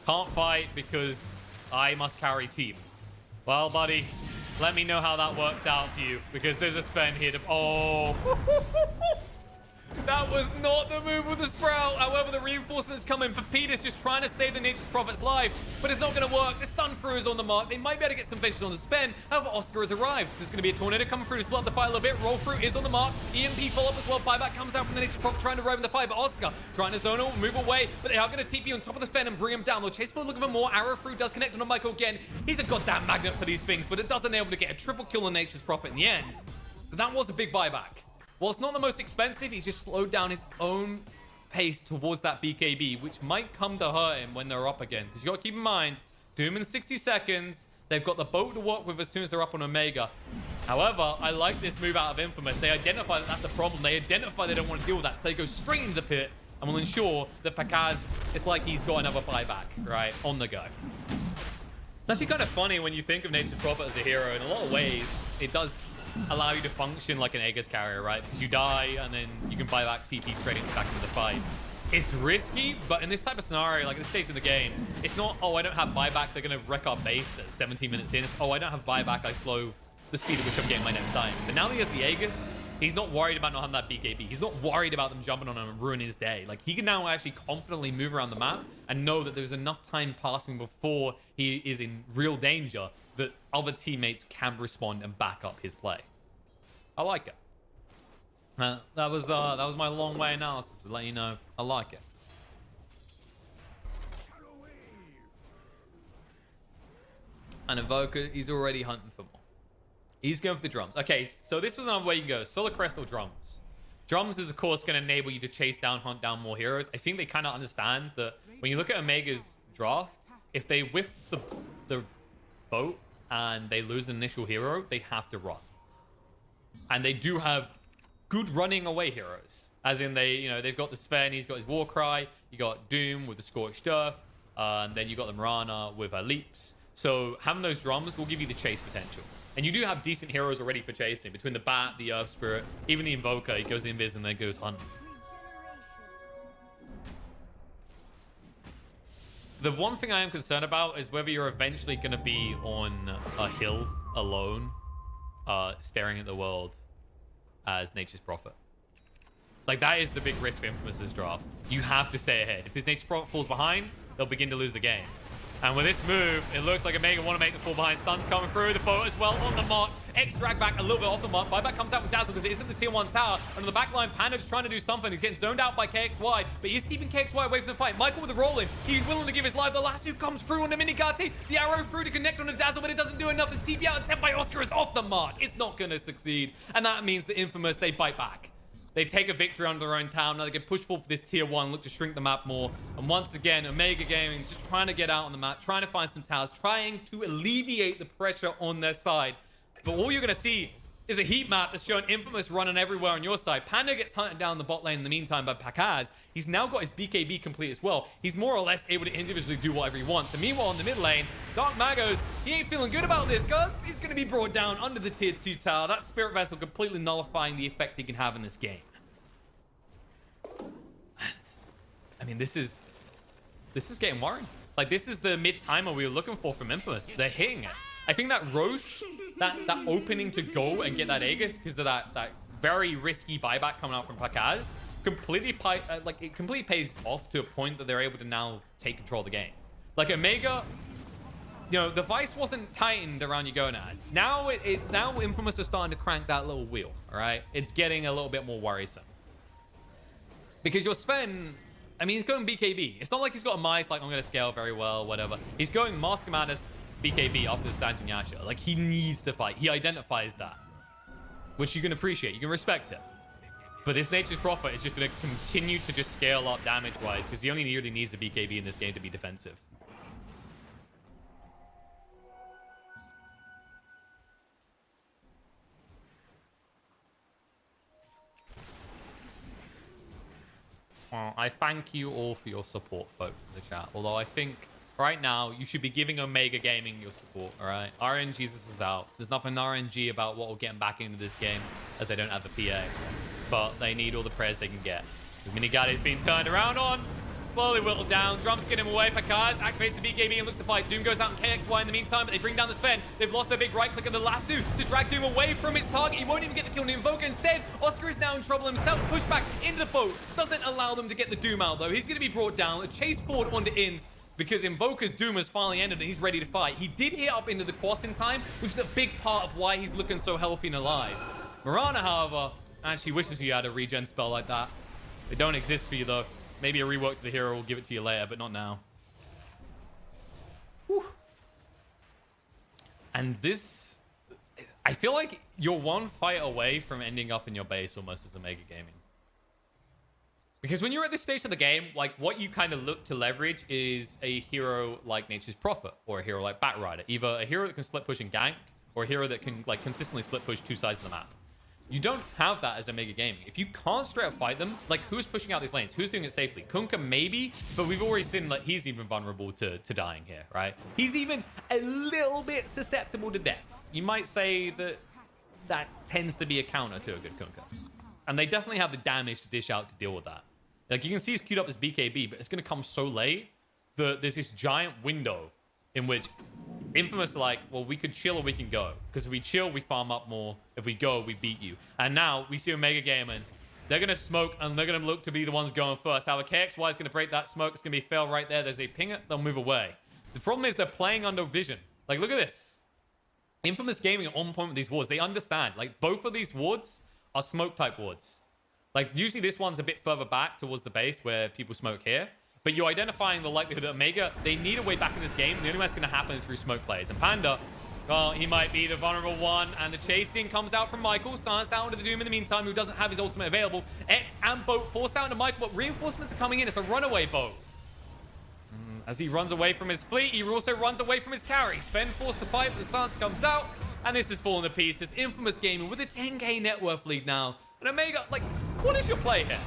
Can't fight because I must carry team. Well, buddy, let me know how that works out for you, because there's a Sven here to... Oh... That was not the move with the Sprout. However, the reinforcements come in. Peter's just trying to save the Nature's Prophet's life, but it's not going to work. The stun through is on the mark. They might be able to get some vengeance on the Sven. However, Oscar has arrived. There's going to be a tornado coming through to split up the fight a little bit. Roll through is on the mark. EMP follow-up as well. Buyback comes out from the Nature's Prophet trying to roam the fight, but Oscar trying to zone him, move away, but they are going to TP on top of the Sven and bring him down. They'll chase for a look of him more. Arrow through does connect on Michael again. He's a goddamn magnet for these things, but it does enable him to get a triple kill on Nature's Prophet in the end. But that was a big buyback. While it's not the most expensive, he's just slowed down his own pace towards that BKB, which might come to hurt him when they're up again. Because you got to keep in mind, Doom in 60 seconds. They've got the boat to work with as soon as they're up on Omega. However, I like this move out of Infamous. They identify that that's a problem. They identify they don't want to deal with that. So they go straight into the pit and will ensure that Pakaz, it's like he's got another buyback, right, on the go. It's actually kind of funny when you think of Nature's Prophet as a hero. In a lot of ways, it does allow you to function like an Aegis carrier, right? Because you die and then you can buy back TP straight back into the fight. It's risky, but in this type of scenario, like at this stage in the game, it's not, oh, I don't have buyback, they're going to wreck our base at 17 minutes in. It's, oh, I don't have buyback, I slow the speed at which I'm getting my next time. But now that he has the Aegis, he's not worried about not having that BKB. He's not worried about them jumping on him and ruining his day. Like, he can now actually confidently move around the map and know that there's enough time passing before he is in real danger that other teammates can respond and back up his play. I like it. That was my long way analysis to let you know I like it. And Evoker, he's already hunting for more. He's going for the drums. Okay, so this was another way you can go. Solar Crest or drums. Drums is, of course, going to enable you to chase down, hunt down more heroes. I think they kind of understand that when you look at Omega's draft, if they whiff the boat and they lose an initial hero, they have to run. And they do have good running away heroes. As in, they've got the Sven, he's got his Warcry, you got Doom with the Scorched Earth, and then you got the Mirana with her Leaps. So having those drums will give you the chase potential. And you do have decent heroes already for chasing. Between the Bat, the Earth Spirit, even the Invoker, he goes invis and then goes hunt. The one thing I am concerned about is whether you're eventually going to be on a hill alone, staring at the world as Nature's Prophet. Like, that is the big risk for Infamous' draft. You have to stay ahead. If this Nature's Prophet falls behind, they'll begin to lose the game. And with this move, it looks like Omega want to make the fall behind. Stuns coming through. The boat as well on the mark. X drag back a little bit off the mark. Buyback comes out with Dazzle because it isn't the tier 1 tower. And on the back line, Panda just trying to do something. He's getting zoned out by KXY, but he's keeping KXY away from the fight. Michael with the roll in. He's willing to give his life. The lasso comes through on the Minigati. The arrow through to connect on the Dazzle, but it doesn't do enough. The TP out attempt by Oscar is off the mark. It's not going to succeed. And that means the Infamous, they bite back. They take a victory under their own town. Now they can push forward for this tier 1, look to shrink the map more. And once again, Omega Gaming just trying to get out on the map, trying to find some towers, trying to alleviate the pressure on their side. But all you're going to see is a heat map that's showing Infamous running everywhere on your side. Panda gets hunted down the bot lane in the meantime by Pakaz. He's now got his BKB complete as well. He's more or less able to individually do whatever he wants. And meanwhile, in the mid lane, Dark Magos, he ain't feeling good about this, cuz he's going to be brought down under the tier 2 tower. That Spirit Vessel completely nullifying the effect he can have in this game. I mean, this is getting worrying. Like, this is the mid-timer we were looking for from Infamous. They're hitting it. I think that Roche, that opening to go and get that Aegis because of that very risky buyback coming out from Pakaz, completely pays off to a point that they're able to now take control of the game. Like Omega, you know, the vice wasn't tightened around your gonads. Now now Infamous is starting to crank that little wheel. All right, it's getting a little bit more worrisome because your Sven, I mean, he's going BKB. It's not like he's got a mice like I'm going to scale very well, whatever. He's going Mask Madness BKB after the Sanjin Yasha. Like, he needs to fight. He identifies that, which you can appreciate. You can respect it. But this Nature's Prophet is just going to continue to just scale up damage-wise because he only really needs a BKB in this game to be defensive. Well, I thank you all for your support, folks, in the chat. Although I think right now you should be giving Omega Gaming your support, all right? RNG is out. There's nothing RNG about what will get them back into this game as they don't have the PA. But they need all the prayers they can get. The Minigatti is being turned around on. Slowly whittled down. Drums get him away. Pakaz activates the BKB and looks to fight. Doom goes out in KXY in the meantime, but they bring down the Sven. They've lost their big right click on the lasso to drag Doom away from his target. He won't even get the kill on the Invoker. Instead, Oscar is now in trouble himself. Pushed back into the boat. Doesn't allow them to get the Doom out, though. He's going to be brought down. A chase forward onto Inns because Invoker's Doom has finally ended and he's ready to fight. He did hit up into the Quas in time, which is a big part of why he's looking so healthy and alive. Mirana, however, actually wishes he had a regen spell like that. They don't exist for you, though. Maybe a rework to the hero will give it to you later, but not now. Whew. And this, I feel like you're one fight away from ending up in your base almost as Omega Gaming. Because when you're at this stage of the game, like, what you kind of look to leverage is a hero like Nature's Prophet or a hero like Batrider. Either a hero that can split push and gank or a hero that can, like, consistently split push two sides of the map. You don't have that as Omega Gaming. If you can't straight up fight them, like, who's pushing out these lanes? Who's doing it safely? Kunkka maybe, but we've already seen that he's even vulnerable to dying here, right? He's even a little bit susceptible to death. You might say that that tends to be a counter to a good Kunkka. And they definitely have the damage to dish out to deal with that. Like, you can see he's queued up as BKB, but it's going to come so late that there's this giant window in which Infamous are like, well, we could chill or we can go. Because if we chill, we farm up more. If we go, we beat you. And now we see Omega Gaming. They're going to smoke and they're going to look to be the ones going first. However, KXY is going to break that smoke. It's going to be fail right there. There's a ping it. They'll move away. The problem is they're playing under vision. Like, look at this. Infamous Gaming are on point with these wards. They understand. Like, both of these wards are smoke type wards. Like, usually this one's a bit further back towards the base where people smoke here. But you're identifying the likelihood that Omega, they need a way back in this game. The only way it's going to happen is through smoke plays. And Panda, well, he might be the vulnerable one. And the chasing comes out from Michael. Silence out into the Doom in the meantime, who doesn't have his ultimate available. X and Boat forced out into Michael, but reinforcements are coming in. It's a runaway Boat. As he runs away from his fleet, he also runs away from his carry. Sven forced to fight, but the silence comes out. And this is falling to pieces. Infamous Gaming with a 10k net worth lead now. And Omega, like, what is your play here?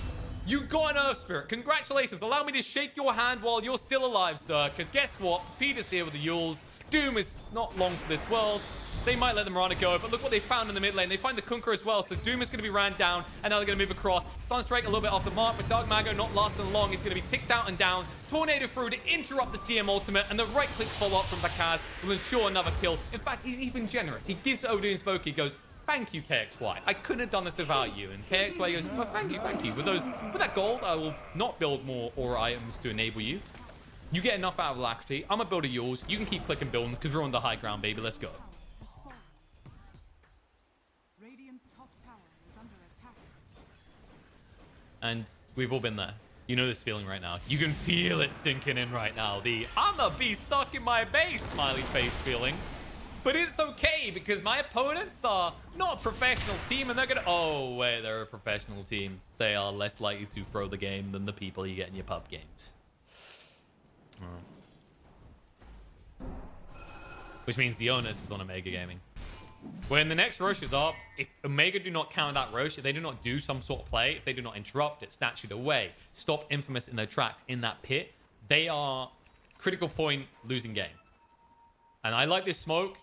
You got an Earth Spirit. Congratulations. Allow me to shake your hand while you're still alive, sir. Because guess what? Peter's here with the Yules. Doom is not long for this world. They might let the Mirana go, but look what they found in the mid lane. They find the Kunkka as well, so Doom is going to be ran down, and now they're going to move across. Sunstrike a little bit off the mark, but Dark Mago not lasting long. He's going to be ticked out and down. Tornado through to interrupt the CM ultimate, and the right-click follow-up from Pakaz will ensure another kill. In fact, he's even generous. He gives over to his Invoker. He goes, thank you, KXY. I couldn't have done this without you. And KXY goes, well, thank you. With that gold, I will not build more aura items to enable you. You get enough out of Alacrity. I'm gonna build a yours. You can keep clicking buildings because we're on the high ground, baby. Let's go. Radiant's top tower is under attack. And we've all been there. You know this feeling right now. You can feel it sinking in right now. The I'ma be stuck in my base smiley face feeling. But it's okay because my opponents are not a professional team and they're gonna... Oh, wait, they're a professional team. They are less likely to throw the game than the people you get in your pub games. Which means the onus is on Omega Gaming. When the next Rosh is up, if Omega do not counter that Rosh, if they do not do some sort of play, if they do not interrupt it, snatch it away, stop Infamous in their tracks in that pit, they are critical point losing game. And I like this smoke.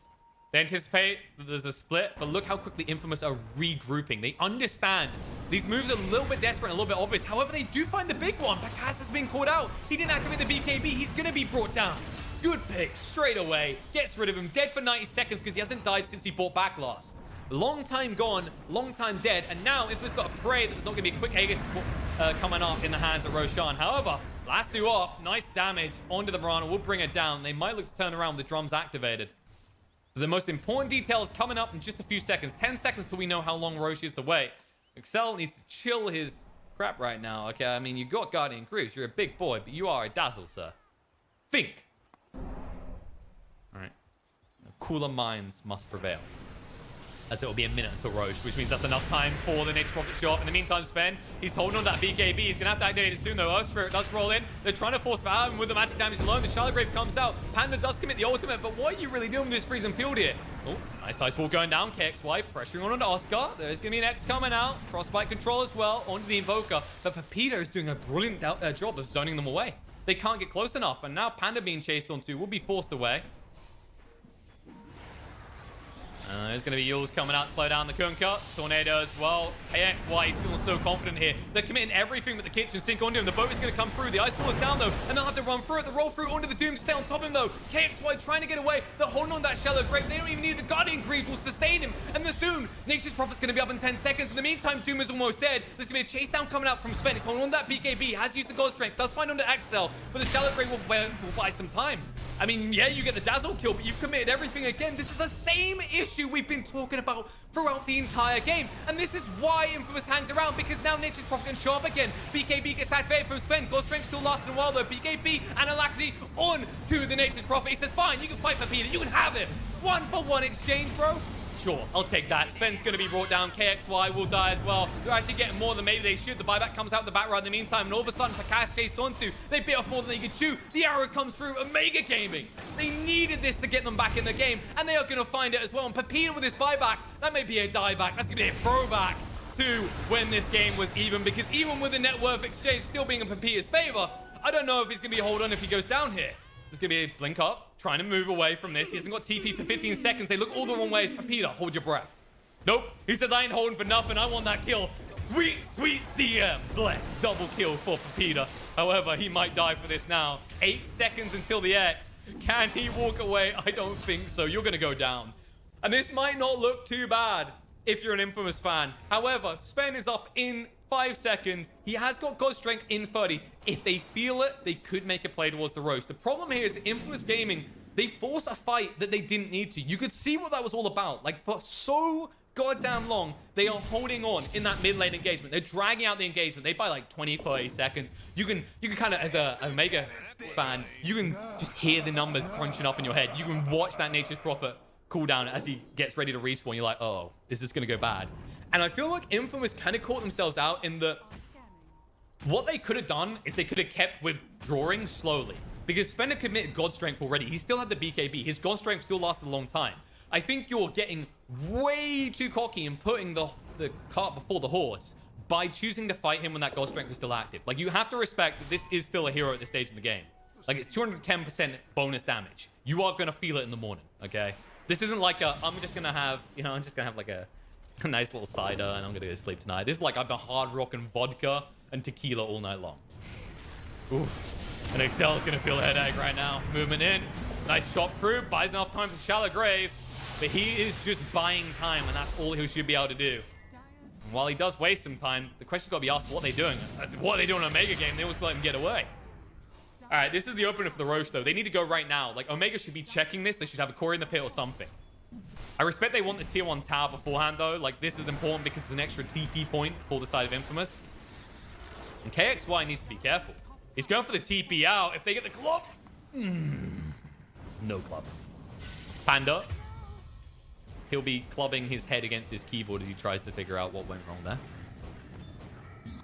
They anticipate that there's a split, but look how quickly Infamous are regrouping. They understand these moves are a little bit desperate and a little bit obvious. However, they do find the big one. Pacaz has been caught out. He didn't activate the BKB. He's going to be brought down. Good pick, straight away. Gets rid of him. Dead for 90 seconds because he hasn't died since he bought back last. Long time gone, long time dead. And now Infamous got to pray that there's not going to be a quick Aegis coming up in the hands of Roshan. However, lasso up, nice damage onto the Mirana. Will bring it down. They might look to turn around with the drums activated. The most important details coming up in just a few seconds. 10 seconds till we know how long Roche is to wait. Excel needs to chill his crap right now. Okay, I mean, you got Guardian Greaves. You're a big boy, but you are a dazzle, sir. Think. All right. Cooler minds must prevail. As it will be a minute until Roche, which means that's enough time for the Nature's Prophet to show up. In the meantime, Sven, he's holding on to that BKB. He's going to have to activate it soon, though. Earth Spirit does roll in. They're trying to force out, and with the magic damage alone, the Shallow Grave comes out. Panda does commit the ultimate, but what are you really doing with this freezing field here? Oh, nice ice ball going down. KXY pressuring on onto Oscar. There's going to be an X coming out. Frostbite control as well onto the Invoker. But Pepito is doing a brilliant job of zoning them away. They can't get close enough, and now Panda being chased onto will be forced away. There's going to be Yules coming out to slow down the Kunkka. Tornado as well. KXY is feeling so confident here. They're committing everything with the kitchen sink onto him. The boat is going to come through. The ice wall is down, though, and they'll have to run through it. The roll through onto the Doom. Stay on top of him, though. KXY trying to get away. They're holding on that Shallow Grave. They don't even need the Guardian Greaves will sustain him. And then soon, Nature's Prophet's going to be up in 10 seconds. In the meantime, Doom is almost dead. There's going to be a chase down coming out from Sven. He's holding on to that BKB. Has used the God Strength. Does find onto Axel, but the Shallow Grave will buy some time. I mean, yeah, you get the dazzle kill, but you've committed everything again. This is the same issue we've been talking about throughout the entire game. And this is why Infamous hangs around, because now Nature's Prophet can show up again. BKB gets activated from Sven. God Strength still lasting a while, though. BKB and Alacrity on to the Nature's Prophet. He says, fine, you can fight for Peter. You can have him. 1-for-1 exchange, bro. Sure, I'll take that. Sven's going to be brought down. KXY will die as well. They're actually getting more than maybe they should. The buyback comes out the back right in the meantime, and all of a sudden, Pacaz chased onto. They bit off more than they could chew. The arrow comes through. Omega Gaming. They needed this to get them back in the game, and they are going to find it as well. And Pepita with this buyback, that may be a dieback. That's going to be a throwback to when this game was even, because even with the net worth exchange still being in Pepita's favor, I don't know if he's going to be a hold on if he goes down here. There's going to be a blink up, trying to move away from this. He hasn't got TP for 15 seconds. They look all the wrong ways. Pepita, hold your breath. Nope. He says, I ain't holding for nothing. I want that kill. Sweet, sweet CM. Bless. Double kill for Pepita. However, he might die for this now. 8 seconds until the X. Can he walk away? I don't think so. You're going to go down. And this might not look too bad if you're an Infamous fan. However, Sven is up in 5 seconds. He has got God Strength in 30. If they feel it, they could make a play towards the roast. The problem here is that Infamous Gaming, they force a fight that they didn't need to. You could see what that was all about. Like, for so goddamn long, they are holding on in that mid-lane engagement. They're dragging out the engagement. They buy like 20, 30 seconds. You can kind of, as a Omega fan, you can just hear the numbers crunching up in your head. You can watch that Nature's Prophet cooldown as he gets ready to respawn. You're like, oh, is this going to go bad? And I feel like Infamous kind of caught themselves out in the... What they could have done is they could have kept withdrawing slowly. Because Sven had committed God Strength already. He still had the BKB. His God Strength still lasted a long time. I think you're getting way too cocky and putting the cart before the horse by choosing to fight him when that God Strength is still active. Like, you have to respect that this is still a hero at this stage in the game. Like, it's 210% bonus damage. You are going to feel it in the morning, okay? This isn't like a, I'm just going to have, you know, I'm just going to have like a nice little cider and I'm going to go to sleep tonight. This is like I've been hard rocking vodka and tequila all night long. Oof. And Excel's going to feel a headache right now. Movement in. Nice chop through. Buys enough time for Shallow Grave. But he is just buying time, and that's all he should be able to do. And while he does waste some time, the question's got to be asked, what are they doing? What are they doing in Omega game? They always let him get away. All right, this is the opener for the Roche, though. They need to go right now. Like, Omega should be checking this. They should have a core in the pit or something. I respect they want the tier 1 tower beforehand, though. Like, this is important because it's an extra TP point for the side of Infamous. And KXY needs to be careful. He's going for the TP out. If they get the club... No club. Panda. He'll be clubbing his head against his keyboard as he tries to figure out what went wrong there.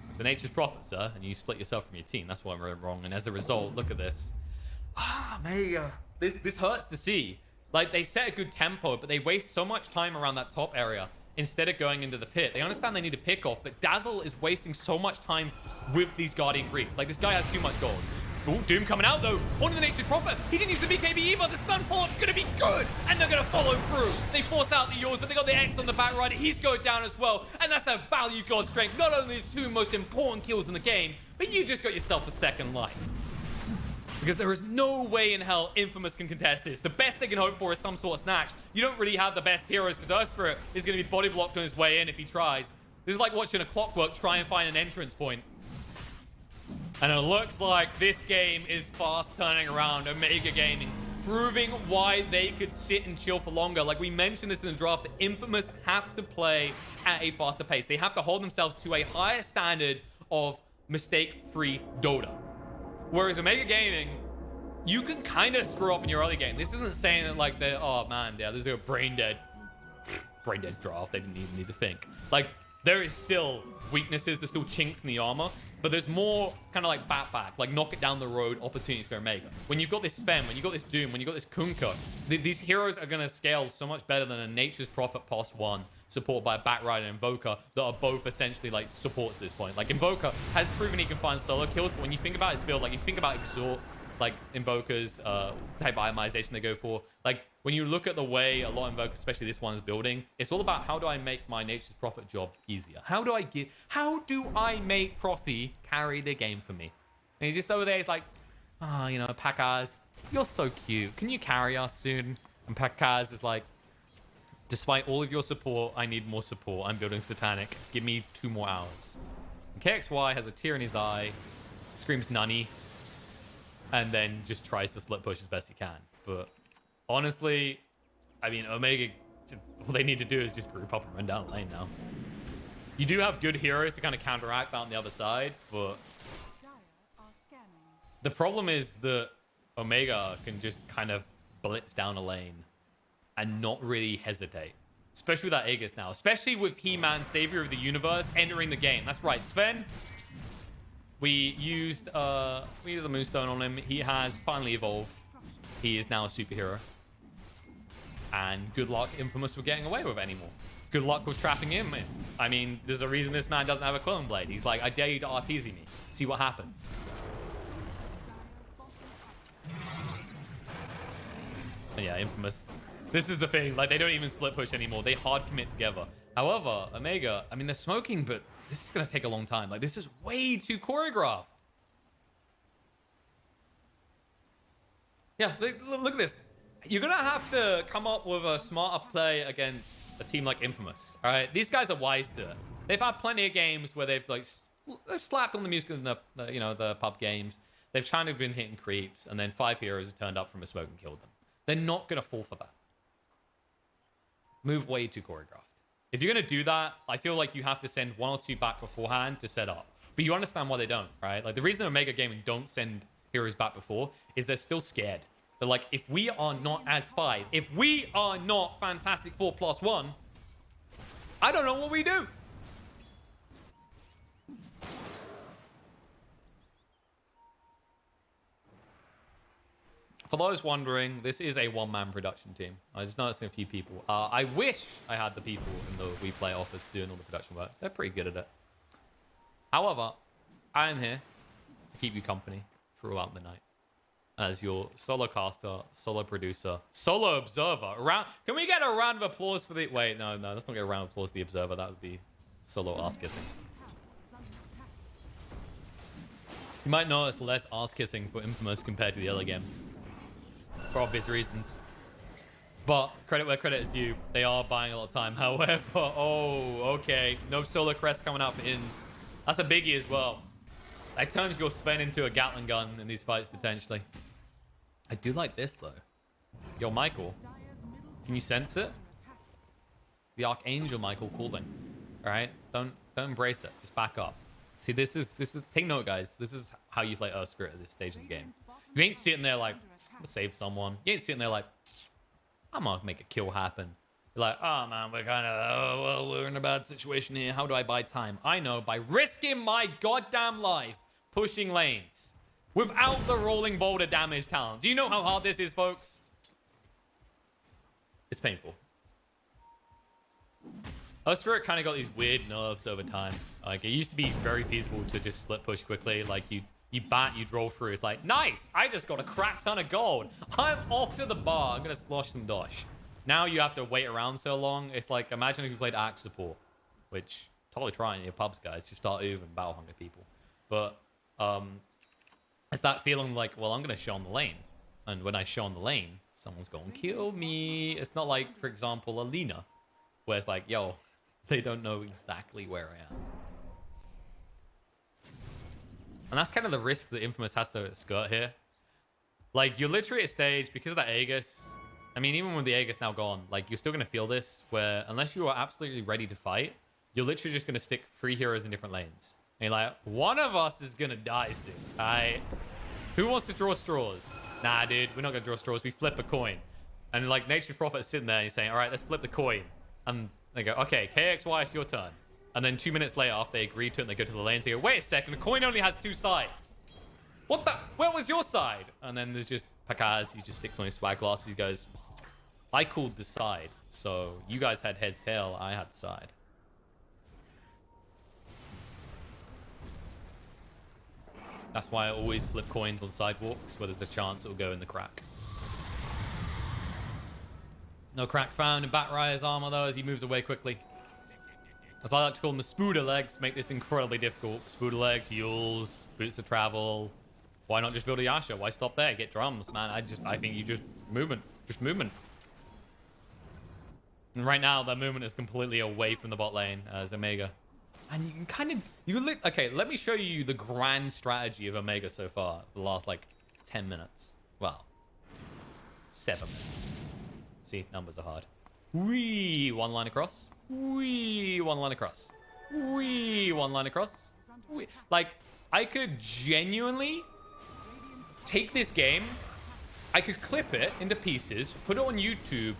It's the Nature's Prophet, sir, and you split yourself from your team. That's what went wrong. And as a result, look at this. Ah, Omega. This hurts to see. Like, they set a good tempo, but they waste so much time around that top area instead of going into the pit. They understand they need a pick off, but Dazzle is wasting so much time with these Guardian creeps. Like, this guy has too much gold. Ooh, Doom coming out, though. One of the Nature's Prophet. He didn't use the BKB either. The stun follow-up's going to be good, and they're going to follow through. They forced out the yours, but they got the X on the back rider. He's going down as well, and that's a value god strength. Not only the two most important kills in the game, but you just got yourself a second life. Because there is no way in hell Infamous can contest this. The best they can hope for is some sort of snatch. You don't really have the best heroes because Earthspirit is going to be body blocked on his way in if he tries. This is like watching a Clockwork try and find an entrance point. And it looks like this game is fast turning around. Omega Gaming proving why they could sit and chill for longer. Like we mentioned this in the draft, the Infamous have to play at a faster pace. They have to hold themselves to a higher standard of mistake-free Dota. Whereas Omega Gaming, you can kind of screw up in your early game. This isn't saying that like they're, oh man, yeah, this is a brain dead draft. They didn't even need to think. Like there is still weaknesses, there's still chinks in the armor, but there's more kind of like back, like knock it down the road opportunities for Omega. When you've got this Sven, when you've got this Doom, when you've got this Kunkka, these heroes are going to scale so much better than a Nature's Prophet +1 supported by a Backrider and Invoker that are both essentially like supports at this point. Like Invoker has proven he can find solo kills, but when you think about his build, like you think about Exhort, like Invokers, type itemization they go for, like when you look at the way a lot of Invokers, especially this one, is building, it's all about how do I make my Nature's Prophet job easier? How do I make Profi carry the game for me? And he's just over there, he's like, oh, you know, Pakaz, you're so cute. Can you carry us soon? And Pakaz is like, despite all of your support, I need more support. I'm building Satanic. Give me 2 more hours. And KXY has a tear in his eye, screams Nunny, and then just tries to split push as best he can. But honestly, I mean, Omega, all they need to do is just group up and run down lane now. You do have good heroes to kind of counteract that on the other side, but the problem is that Omega can just kind of blitz down a lane and not really hesitate. Especially with that Aegis now. Especially with He-Man, Savior of the Universe, entering the game. That's right, Sven. We used a Moonstone on him. He has finally evolved. He is now a superhero. And good luck, Infamous, for getting away with anymore. Good luck with trapping him. I mean, there's a reason this man doesn't have a clone blade. He's like, I dare you to RTZ me. See what happens. And yeah, Infamous. This is the thing. Like, they don't even split push anymore. They hard commit together. However, Omega, I mean, they're smoking, but this is going to take a long time. Like, this is way too choreographed. Yeah, look at this. You're going to have to come up with a smarter play against a team like Infamous. All right? These guys are wise to it. They've had plenty of games where they've, like, they've slapped on the music in the pub games. They've kind of been hitting creeps, and then 5 heroes have turned up from a smoke and killed them. They're not going to fall for that. Move way too choreographed. If you're going to do that, I feel like you have to send 1 or 2 back beforehand to set up. But you understand why they don't, right? Like, the reason Omega Gaming don't send heroes back before is they're still scared. They're like, if we are not as 5, if we are not Fantastic 4+1, I don't know what we do. For those wondering, this is a one-man production team. I just noticed a few people. I wish I had the people in the WePlay office doing all the production work. They're pretty good at it. However, I am here to keep you company throughout the night as your solo caster, solo producer, solo observer. Can we get a round of applause for the... Wait, no, let's not get a round of applause for the observer. That would be solo ass-kissing. You might notice less ass-kissing for Infamous compared to the other game. For obvious reasons. But credit where credit is due. They are buying a lot of time. However, oh, okay. No solo crest coming out for Ins. That's a biggie as well. That turns your Sven into a Gatling gun in these fights, potentially. I do like this, though. Yo, Michael. Can you sense it? The Archangel Michael cooling. Alright? Don't embrace it. Just back up. See, this is take note, guys. This is how you play Earthspirit at this stage of the game. You ain't sitting there like, I'm gonna save someone. You ain't sitting there like, I'm gonna make a kill happen. You're like, oh man, we're in a bad situation here. How do I buy time? I know, by risking my goddamn life pushing lanes without the rolling boulder damage talent. Do you know how hard this is, folks? It's painful. Our Spirit kind of got these weird nerfs over time. Like, it used to be very feasible to just split push quickly. Like, you bat, you'd roll through. It's like, nice! I just got a crap ton of gold. I'm off to the bar. I'm going to slosh some dosh. Now you have to wait around so long. It's like, imagine if you played Axe support, which, totally try it in your pubs, guys. Just start even battle hungry people. But, it's that feeling like, well, I'm going to show on the lane. And when I show on the lane, someone's going to kill me. It's not like, for example, Alina, where it's like, yo, they don't know exactly where I am. And that's kind of the risk that Infamous has to skirt here. Like, you're literally at a stage, because of that Aegis, I mean, even with the Aegis now gone, like, you're still going to feel this, where unless you are absolutely ready to fight, you're literally just going to stick 3 heroes in different lanes. And you're like, one of us is going to die soon. Who wants to draw straws? Nah, dude, we're not going to draw straws. We flip a coin. And, like, Nature's Prophet is sitting there and he's saying, all right, let's flip the coin. And they go, okay, KXY, it's your turn. And then 2 minutes later, after they agree to it and they go to the lanes, they go, wait a second, the coin only has 2 sides. What the? Where was your side? And then there's just Pakaz, he just sticks on his swag glasses. He goes, I called the side. So you guys had heads, tail, I had side. That's why I always flip coins on sidewalks where there's a chance it'll go in the crack. No crack found in Batrider's armor though as he moves away quickly. As I like to call them, the Spooder legs make this incredibly difficult. Spooder legs, Yules, boots of travel. Why not just build a Yasha? Why stop there? Get drums, man. I think you just movement. Just movement. And right now, that movement is completely away from the bot lane as Omega. And you can kind of... Okay, let me show you the grand strategy of Omega so far. For the last, like, 10 minutes. Well, 7 minutes. See, numbers are hard. Wee, 1 line across. Wee, 1 line across. Wee, 1 line across. Wee. Like, I could genuinely take this game. I could clip it into pieces, put it on YouTube,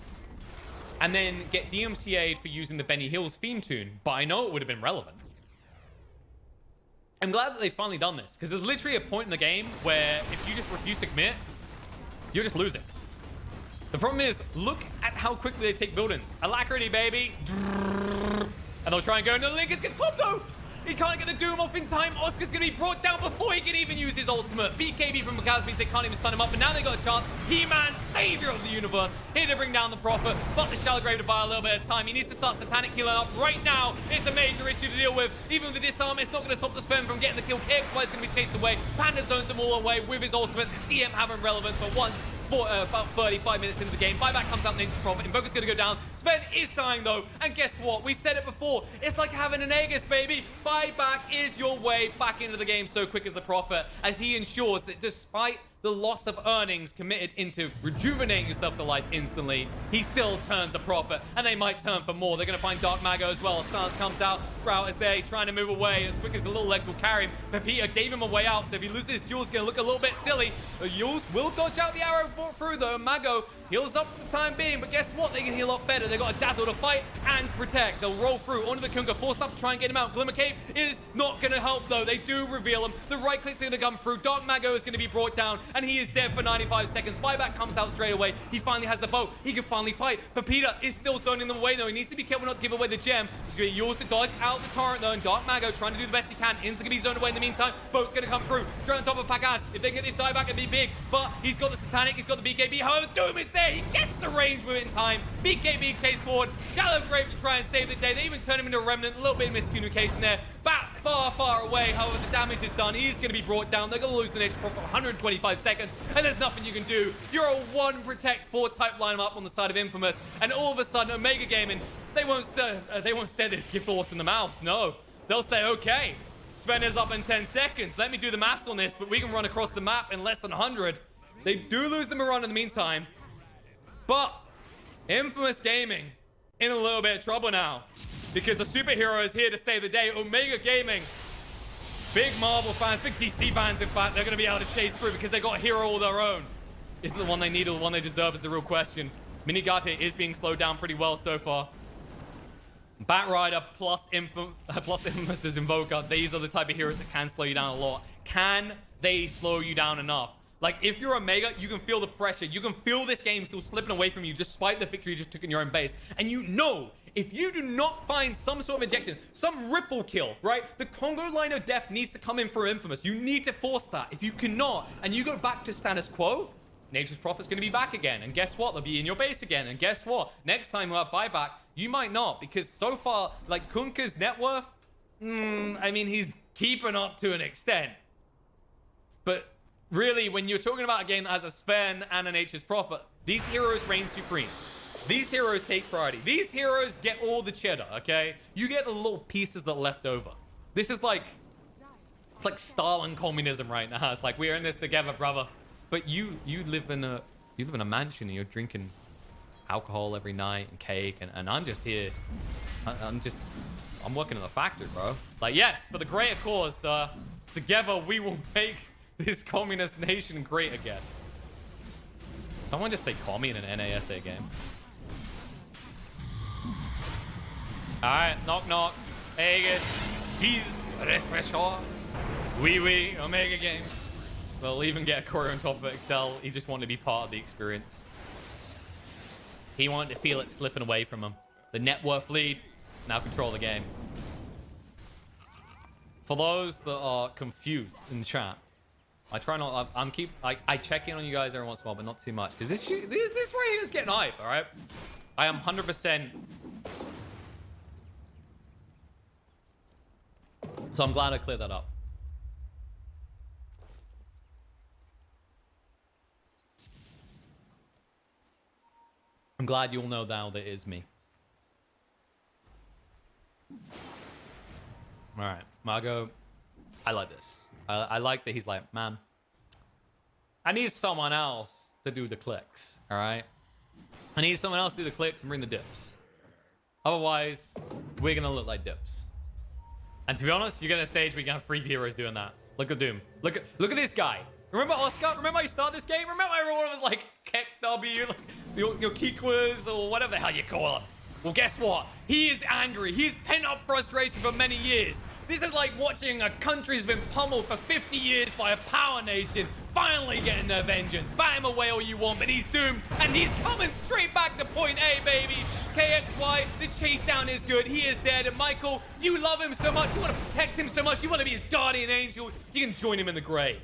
and then get DMCA'd for using the Benny Hills theme tune. But I know it would have been relevant. I'm glad that they've finally done this, because there's literally a point in the game where if you just refuse to commit, you're just losing. The problem is, look at how quickly they take buildings. Alacrity, baby. And they'll try and go, no, Lincoln's gets popped though. He can't get the Doom off in time. Oscar's going to be brought down before he can even use his ultimate. BKB from Makaz means they can't even stun him up, but now they got a chance. He-Man, savior of the universe, here to bring down the Prophet, but the Shallow Grave to buy a little bit of time. He needs to start Satanic healing up right now. It's a major issue to deal with. Even with the disarm, it's not going to stop the Sven from getting the kill. KXY is going to be chased away. Panda zones them all away with his ultimate. The CM having relevance for once. About 35 minutes into the game. Buyback comes out, Nature's Prophet. Invoker's going to go down. Sven is dying, though. And guess what? We said it before. It's like having an Aegis, baby. Buyback is your way back into the game so quick as the Prophet, as he ensures that despite the loss of earnings committed into rejuvenating yourself to life instantly, he still turns a Prophet, and they might turn for more. They're going to find Dark Mago as well. Silence comes out. Sprout is there. He's trying to move away as quick as the little legs will carry him. But Peter gave him a way out, so if he loses this duel, it's going to look a little bit silly. The Yules will dodge out the arrow through, though. Mago heals up for the time being, but guess what? They can heal up better. They got a Dazzle to fight and protect. They'll roll through onto the Kunga. Force stuff to try and get him out. Glimmer Cape is not going to help, though. They do reveal him. The right click's going to come through. Dark Mago is going to be brought down, and he is dead for 95 seconds. Buyback comes out straight away. He finally has the bow. He can finally fight. But Peter is still zoning them away, though. He needs to be careful not to give away the gem. He's going to use to dodge out the torrent, though, and Dark Mago trying to do the best he can. Instantly going to be zoned away in the meantime. Boat's going to come through. Straight on top of Pakaz. If they get this dieback, it'd be big. But he's got the Satanic. He's got the BKB. However, Doom is there. He gets the range with it in time. BKB chase forward. Shallow Grave to try and save the day. They even turn him into a Remnant. A little bit of miscommunication there. Bat far, far away. However, the damage is done. He's going to be brought down. They're going to lose the Nature Prophet for 125 seconds. And there's nothing you can do. You're a 1 protect 4 type lineup on the side of Infamous. And all of a sudden, Omega Gaming, they won't stare this gift horse in the mouth. No. They'll say, okay, Sven is up in 10 seconds. Let me do the maths on this, but we can run across the map in less than 100. They do lose the Miranda in the meantime. But Infamous Gaming in a little bit of trouble now, because the superhero is here to save the day. Omega Gaming, big Marvel fans, big DC fans, in fact, they're going to be able to chase through because they got a hero all their own. Isn't the one they need or the one they deserve is the real question. Minigate is being slowed down pretty well so far. Batrider plus Infamous's Invoker, these are the type of heroes that can slow you down a lot. Can they slow you down enough? Like, if you're Omega, you can feel the pressure. You can feel this game still slipping away from you despite the victory you just took in your own base. And you know, if you do not find some sort of injection, some ripple kill, right? The Congo line of death needs to come in for Infamous. You need to force that. If you cannot, and you go back to status quo, Nature's Prophet's going to be back again. And guess what? They'll be in your base again. And guess what? Next time we'll have buyback, you might not. Because so far, like, Kunkka's net worth, I mean, he's keeping up to an extent. But really, when you're talking about a game that has a Sven and a Nature's Prophet, these heroes reign supreme. These heroes take priority. These heroes get all the cheddar, okay? You get the little pieces that are left over. This is like, it's like Stalin communism right now. It's like, we're in this together, brother. But you live in a mansion and you're drinking alcohol every night and cake, and I'm just here. I'm working in the factory, bro. Like, yes, for the greater cause, together we will make this communist nation great again. Someone just say commie in an NASA game. Alright, knock knock. Aegis. Cheese. Refresher. Wee Omega game. They'll even get a Corey on top of Excel. He just wanted to be part of the experience. He wanted to feel it slipping away from him. The net worth lead. Now control the game. For those that are confused in the chat, I try not. I check in on you guys every once in a while, but not too much, because this right here is getting hype. All right, I am 100%. So I'm glad I cleared that up. I'm glad you all know now that it is me. All right, Margot, I like this. I like that he's like, man, I need someone else to do the clicks, all right? I need someone else to do the clicks and bring the dips. Otherwise, we're going to look like dips. And to be honest, you're going to stage where you're going to have 3 heroes doing that. Look at Doom. Look at this guy. Remember Oscar? Remember how you started this game? Remember everyone was like, Kek W, like, your Kikwas, or whatever the hell you call it. Well, guess what? He is angry. He's pent up frustration for many years. This is like watching a country that's been pummeled for 50 years by a power nation finally getting their vengeance. Bat him away all you want, but he's doomed, and he's coming straight back to point A, baby. KXY, the chase down is good. He is dead, and Michael, you love him so much. You want to protect him so much. You want to be his guardian angel. You can join him in the grave.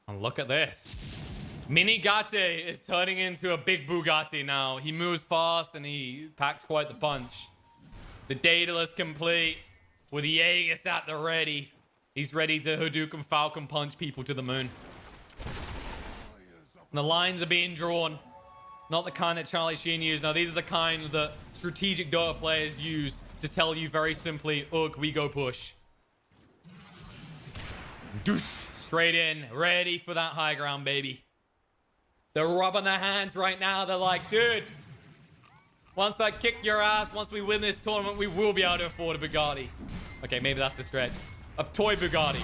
And look at this. Mini Gatti is turning into a big Bugatti now. He moves fast and he packs quite the punch. The Daedalus complete with the Aegis at the ready. He's ready to Hadouken Falcon punch people to the moon. And the lines are being drawn. Not the kind that Charlie Sheen used. No, these are the kind that strategic Dota players use to tell you very simply, ugh, we go push. Doosh, straight in, ready for that high ground, baby. They're rubbing their hands right now. They're like, dude, once I kick your ass, once we win this tournament, we will be able to afford a Bugatti. Okay, maybe that's the stretch. A toy Bugatti.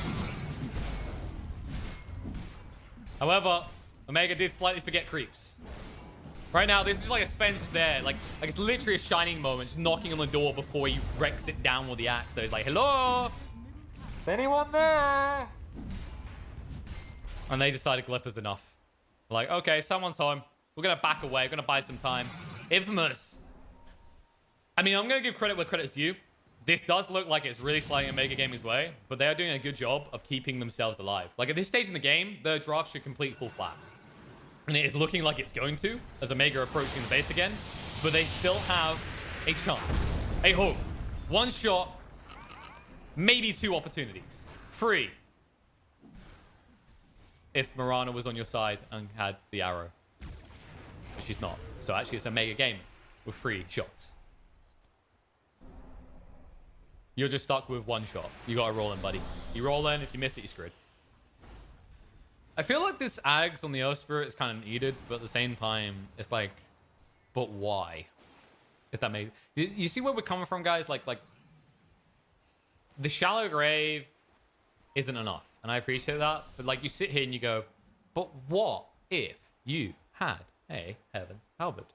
However, Omega did slightly forget creeps. Right now, this is like a Sven's there. Like it's literally a shining moment, just knocking on the door before he wrecks it down with the axe. So he's like, hello? Is anyone there? And they decided Glyph is enough. Like, okay, someone's home. We're going to back away. We're going to buy some time. Infamous. I mean, I'm going to give credit where credit's due. This does look like it's really sliding Omega Gaming's way, but they are doing a good job of keeping themselves alive. Like, at this stage in the game, the draft should complete full flat. And it is looking like it's going to, as Omega are approaching the base again. But they still have a chance. A hope. One shot. Maybe 2 opportunities. 3. If Mirana was on your side and had the arrow. But she's not. So actually it's a Omega game with 3 shots. You're just stuck with 1 shot. You gotta roll in, buddy. You roll in, if you miss it, you're screwed. I feel like this Ags on the Earth Spirit is kind of needed, but at the same time, it's like, but why? If that makes... You see where we're coming from, guys? Like, the shallow grave isn't enough. And I appreciate that. But like, you sit here and you go, but what if you had a Heaven's Halberd?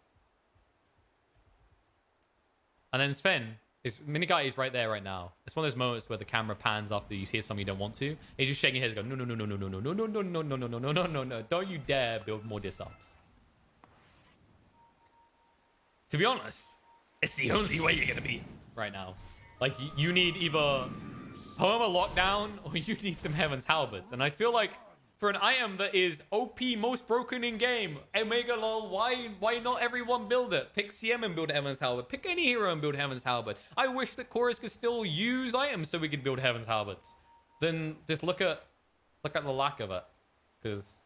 And then Sven His mini guy is right there right now. It's one of those moments where the camera pans after you hear something you don't want to. He's just shaking his head, going, no, no, no, no, no, no, no, no, no, no, no, no, no, no, no, no, no. Don't you dare build more dis-ups. To be honest, it's the only way you're gonna beat right now. Like you need either perma lockdown or you need some Heaven's Halberds. And I feel like for an item that is OP most broken in game, Omega lol, why not everyone build it? Pick CM and build Heaven's Halberd. Pick any hero and build Heaven's Halberd. I wish that Chorus could still use items so we could build Heaven's Halberds. Then just look at the lack of it. Because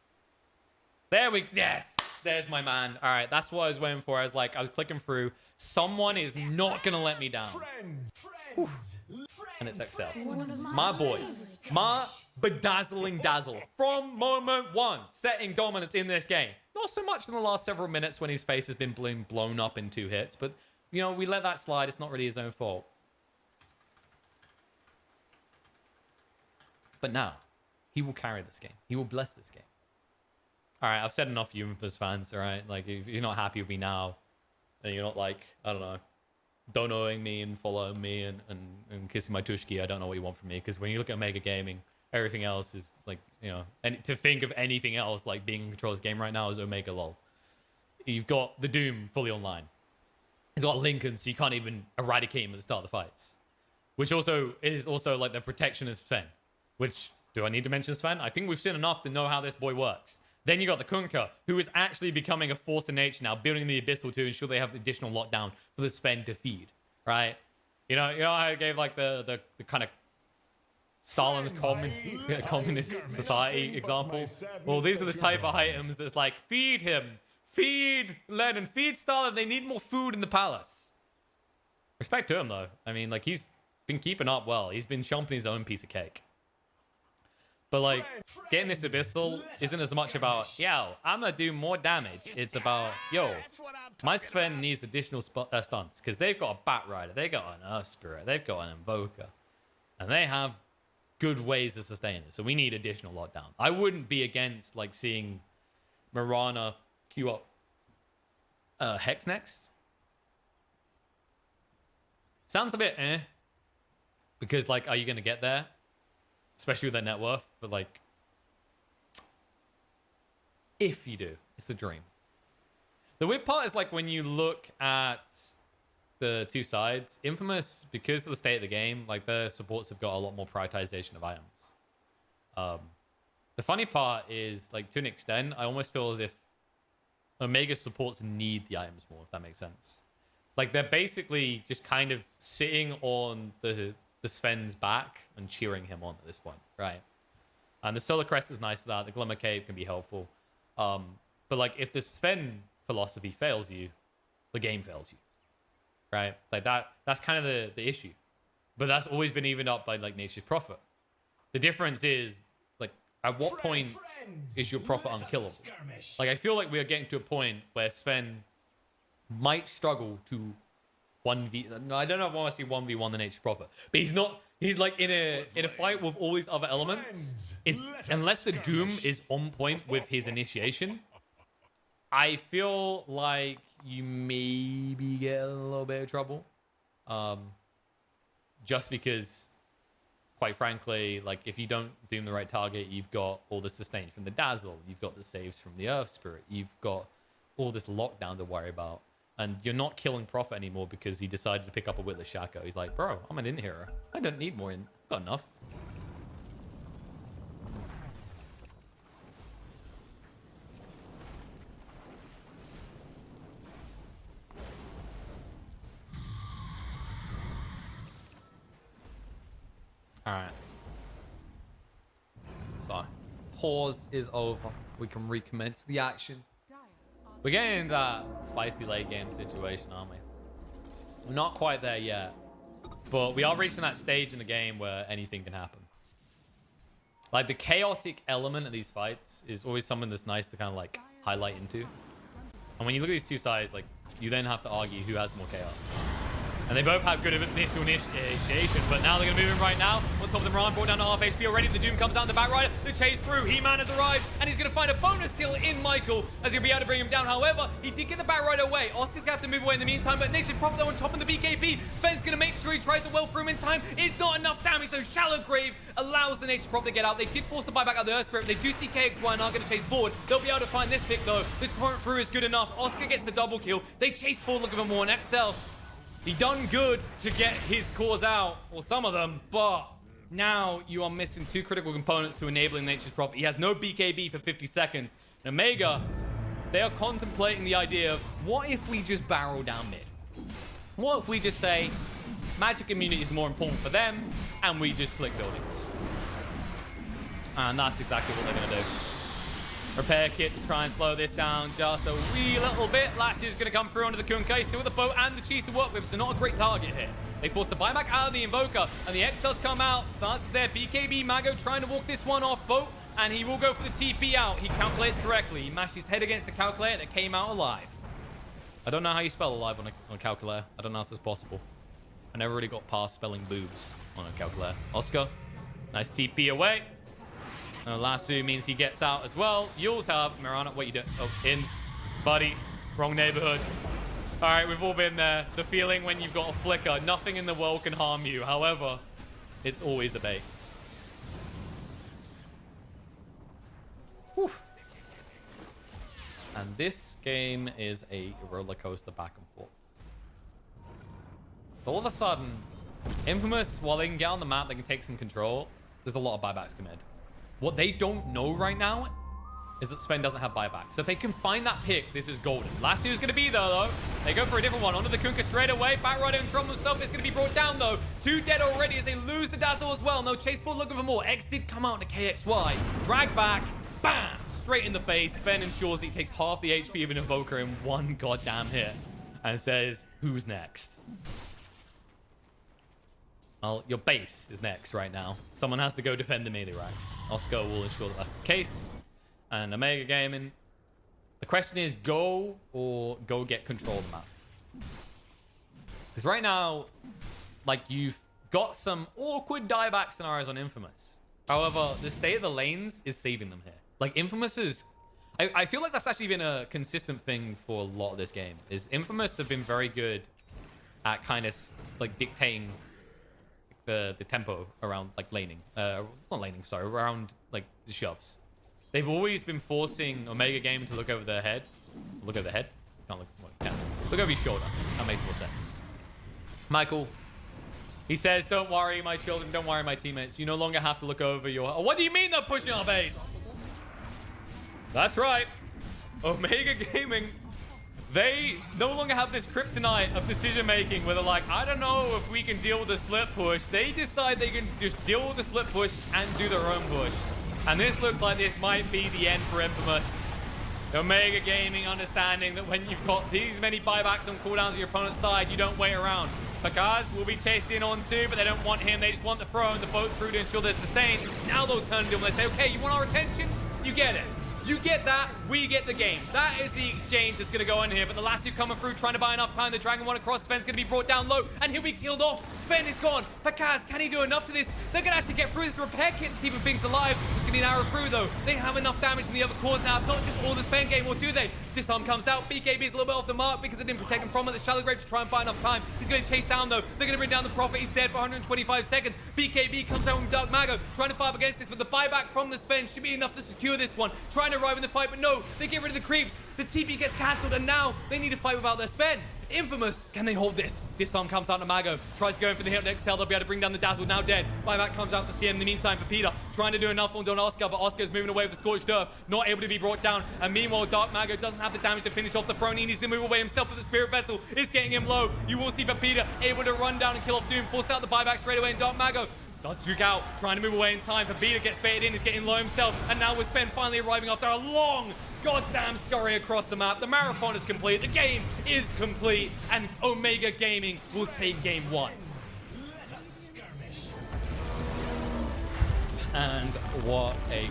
yes, there's my man. All right, that's what I was waiting for. I was clicking through. Someone is not gonna let me down. And it's Excel. My boy. My bedazzling dazzle. From moment one, setting dominance in this game. Not so much in the last several minutes when his face has been blown up in 2 hits, but, you know, we let that slide. It's not really his own fault. But now, he will carry this game. He will bless this game. All right, I've said enough, you Infamous fans, all right? Like, if you're not happy with me now, and you're not, like, I don't know, donoing me and following me and kissing my tushki, I don't know what you want from me. Because when you look at Mega Gaming, everything else is like, you know, and to think of anything else like being in control of this game right now is Omega lol. You've got the Doom fully online. He's got Lincoln, so you can't even eradicate him at the start of the fights. Which also is also like the protection of Sven. Which, do I need to mention Sven? I think we've seen enough to know how this boy works. Then you got the Kunkka, who is actually becoming a force of nature now, building the Abyssal to ensure they have additional lockdown for the Sven to feed, right? You know how I gave like the kind of Stalin's communist society example? Well, these are the type of items that's like, feed him, feed Lenin, feed Stalin. They need more food in the palace. Respect to him, though. I mean, like, he's been keeping up well. He's been chomping his own piece of cake. But, like, getting this Abyssal isn't as much about, yo, I'm going to do more damage. It's about, yo, my Sven needs additional stunts. Because they've got a Bat Rider. They've got an Earth Spirit. They've got an Invoker. And they have good ways to sustain it. So we need additional lockdown. I wouldn't be against, like, seeing Mirana queue up Hex next. Sounds a bit because, like, are you going to get there? Especially with their net worth, but like, if you do, it's a dream. The weird part is like when you look at the two sides, Infamous, because of the state of the game, like their supports have got a lot more prioritization of items. The funny part is like to an extent, I almost feel as if Omega supports need the items more, if that makes sense. Like they're basically just kind of sitting on the Sven's back and cheering him on at this point, right? And the Solar Crest is nice to that. The Glimmer Cape can be helpful. But like if the Sven philosophy fails you, the game fails you, right? Like that's kind of the issue. But that's always been evened up by like Nature's Prophet. The difference is like at what point is your Prophet unkillable? Like I feel like we are getting to a point where Sven might struggle to 1v. No, I don't know if I want to see 1v1 the Nature's Prophet, but he's not. He's like in a fight with all these other elements. It's unless the Doom is on point with his initiation, I feel like you maybe get a little bit of trouble. Just because, quite frankly, like if you don't Doom the right target, you've got all the sustain from the Dazzle, you've got the saves from the Earth Spirit, you've got all this lockdown to worry about. And you're not killing Prophet anymore because he decided to pick up a Witless Shaco. He's like, bro, I'm an in hero. I don't need more in. I've got enough. Alright. So, pause is over. We can recommence the action. We're getting into that spicy late game situation, aren't we? We're not quite there yet. But we are reaching that stage in the game where anything can happen. Like, the chaotic element of these fights is always something that's nice to kind of, like, highlight into. And when you look at these two sides, like, you then have to argue who has more chaos. And they both have good initial initiation, but now they're going to move in right now. On top of the Moran, brought down to half HP already. The Doom comes down the back rider. The chase through. He-Man has arrived, and he's going to find a bonus kill in Michael as he'll be able to bring him down. However, he did get the back rider away. Oscar's going to have to move away in the meantime, but Nation Prophet though on top of the BKB. Sven's going to make sure he tries to well through him in time. It's not enough damage, so Shallow Grave allows the Nation Prophet to get out. They did force the buyback out of the Earth Spirit. They do see KXY and are going to chase forward. They'll be able to find this pick though. The torrent through is good enough. Oscar gets the double kill. They chase forward looking for more. And XL, he done good to get his cores out, or some of them, but now you are missing two critical components to enabling Nature's Prophet. He has no BKB for 50 seconds. And Omega, they are contemplating the idea of, what if we just barrel down mid? What if we just say, Magic Immunity is more important for them, and we just click buildings? And that's exactly what they're going to do. Repair kit to try and slow this down just a wee little bit. Lassier's going to come through onto the Kunkka. Still with the boat and the cheese to work with, so not a great target here. They force the buyback out of the Invoker, and the X does come out. Starts there. BKB Mago trying to walk this one off boat, and he will go for the TP out. He calculates correctly. He mashed his head against the calculator that came out alive. I don't know how you spell alive on a calculator. I don't know if that's possible. I never really got past spelling boobs on a calculator. Oscar, nice TP away. Lasso means he gets out as well. You'll have Mirana. What are you doing? Oh, Ins. Buddy. Wrong neighborhood. All right, we've all been there. The feeling when you've got a flicker. Nothing in the world can harm you. However, it's always a bait. Whew. And this game is a roller coaster back and forth. So all of a sudden, Infamous, while they can get on the map, they can take some control. There's a lot of buybacks committed. What they don't know right now is that Sven doesn't have buyback. So if they can find that pick, this is golden. Last year's going to be there, though. They go for a different one. Onto the Kunkka straight away. Back rider and Drum himself is going to be brought down, though. 2 dead already as they lose the Dazzle as well. No, chase forward looking for more. X did come out into KXY. Drag back. Bam! Straight in the face. Sven ensures that he takes half the HP of an Invoker in one goddamn hit. And says, who's next? Well, your base is next right now. Someone has to go defend the melee racks. Oscar will ensure that that's the case. And Omega Gaming, the question is go or go get control of the map. Because right now, like, you've got some awkward dieback scenarios on Infamous. However, the state of the lanes is saving them here. Like, Infamous is... I feel like that's actually been a consistent thing for a lot of this game. Is Infamous have been very good at kind of, like, dictating the tempo around, like, laning. Not laning, sorry. Around, like, the shoves. They've always been forcing Omega Gaming to look over their head. Look over their head? Can't look... Well, yeah. Look over your shoulder. That makes more sense. Michael, he says, don't worry, my children. Don't worry, my teammates. You no longer have to look over your... Oh, what do you mean they're pushing our base? That's right. Omega Gaming... They no longer have this kryptonite of decision-making where they're like, I don't know if we can deal with the split push. They decide they can just deal with the split push and do their own push. And this looks like this might be the end for Infamous. Omega Gaming understanding that when you've got these many buybacks on cooldowns on your opponent's side, you don't wait around. Pakaz will be chased in on too, but they don't want him. They just want the throw and the boat through to ensure they're sustained. Now they'll turn to him and they say, okay, you want our attention? You get it. You get that, we get the game. That is the exchange that's going to go in here. But the last two coming through, trying to buy enough time. The Dragon one across. Sven's going to be brought down low, and he'll be killed off. Sven is gone. Pakaz, can he do enough to this? They're going to actually get through this repair kit to keep things alive. It's going to be an arrow through, though. They have enough damage from the other cores now. It's not just all the Sven game, or do they? Disarm comes out. BKB is a little bit off the mark because they didn't protect him from it. The Shallow Grave to try and buy enough time. He's going to chase down, though. They're going to bring down the Prophet. He's dead for 125 seconds. BKB comes out with Dark Mago, trying to fight up against this, but the buyback from the Sven should be enough to secure this one. Trying to arrive in the fight, but no. They get rid of the creeps. The TP gets cancelled, and now they need to fight without their Sven. Infamous, can they hold this? Disarm comes out to Mago. Tries to go in for the hit next tail. They'll be able to bring down the Dazzle, now dead. Buyback comes out to CM in the meantime for Peter. Trying to do enough on Oscar, but Oscar's moving away with the Scorched Earth. Not able to be brought down. And meanwhile, Dark Mago doesn't have the damage to finish off the throne. He needs to move away himself, but the Spirit Vessel is getting him low. You will see Peter able to run down and kill off Doom. Forced out the buyback straight away, and Dark Mago does juke out, trying to move away in time. Pabita gets baited in, he's getting low himself. And now with Sven finally arriving after a long goddamn scurry across the map. The marathon is complete, the game is complete, and Omega Gaming will take game 1. And what a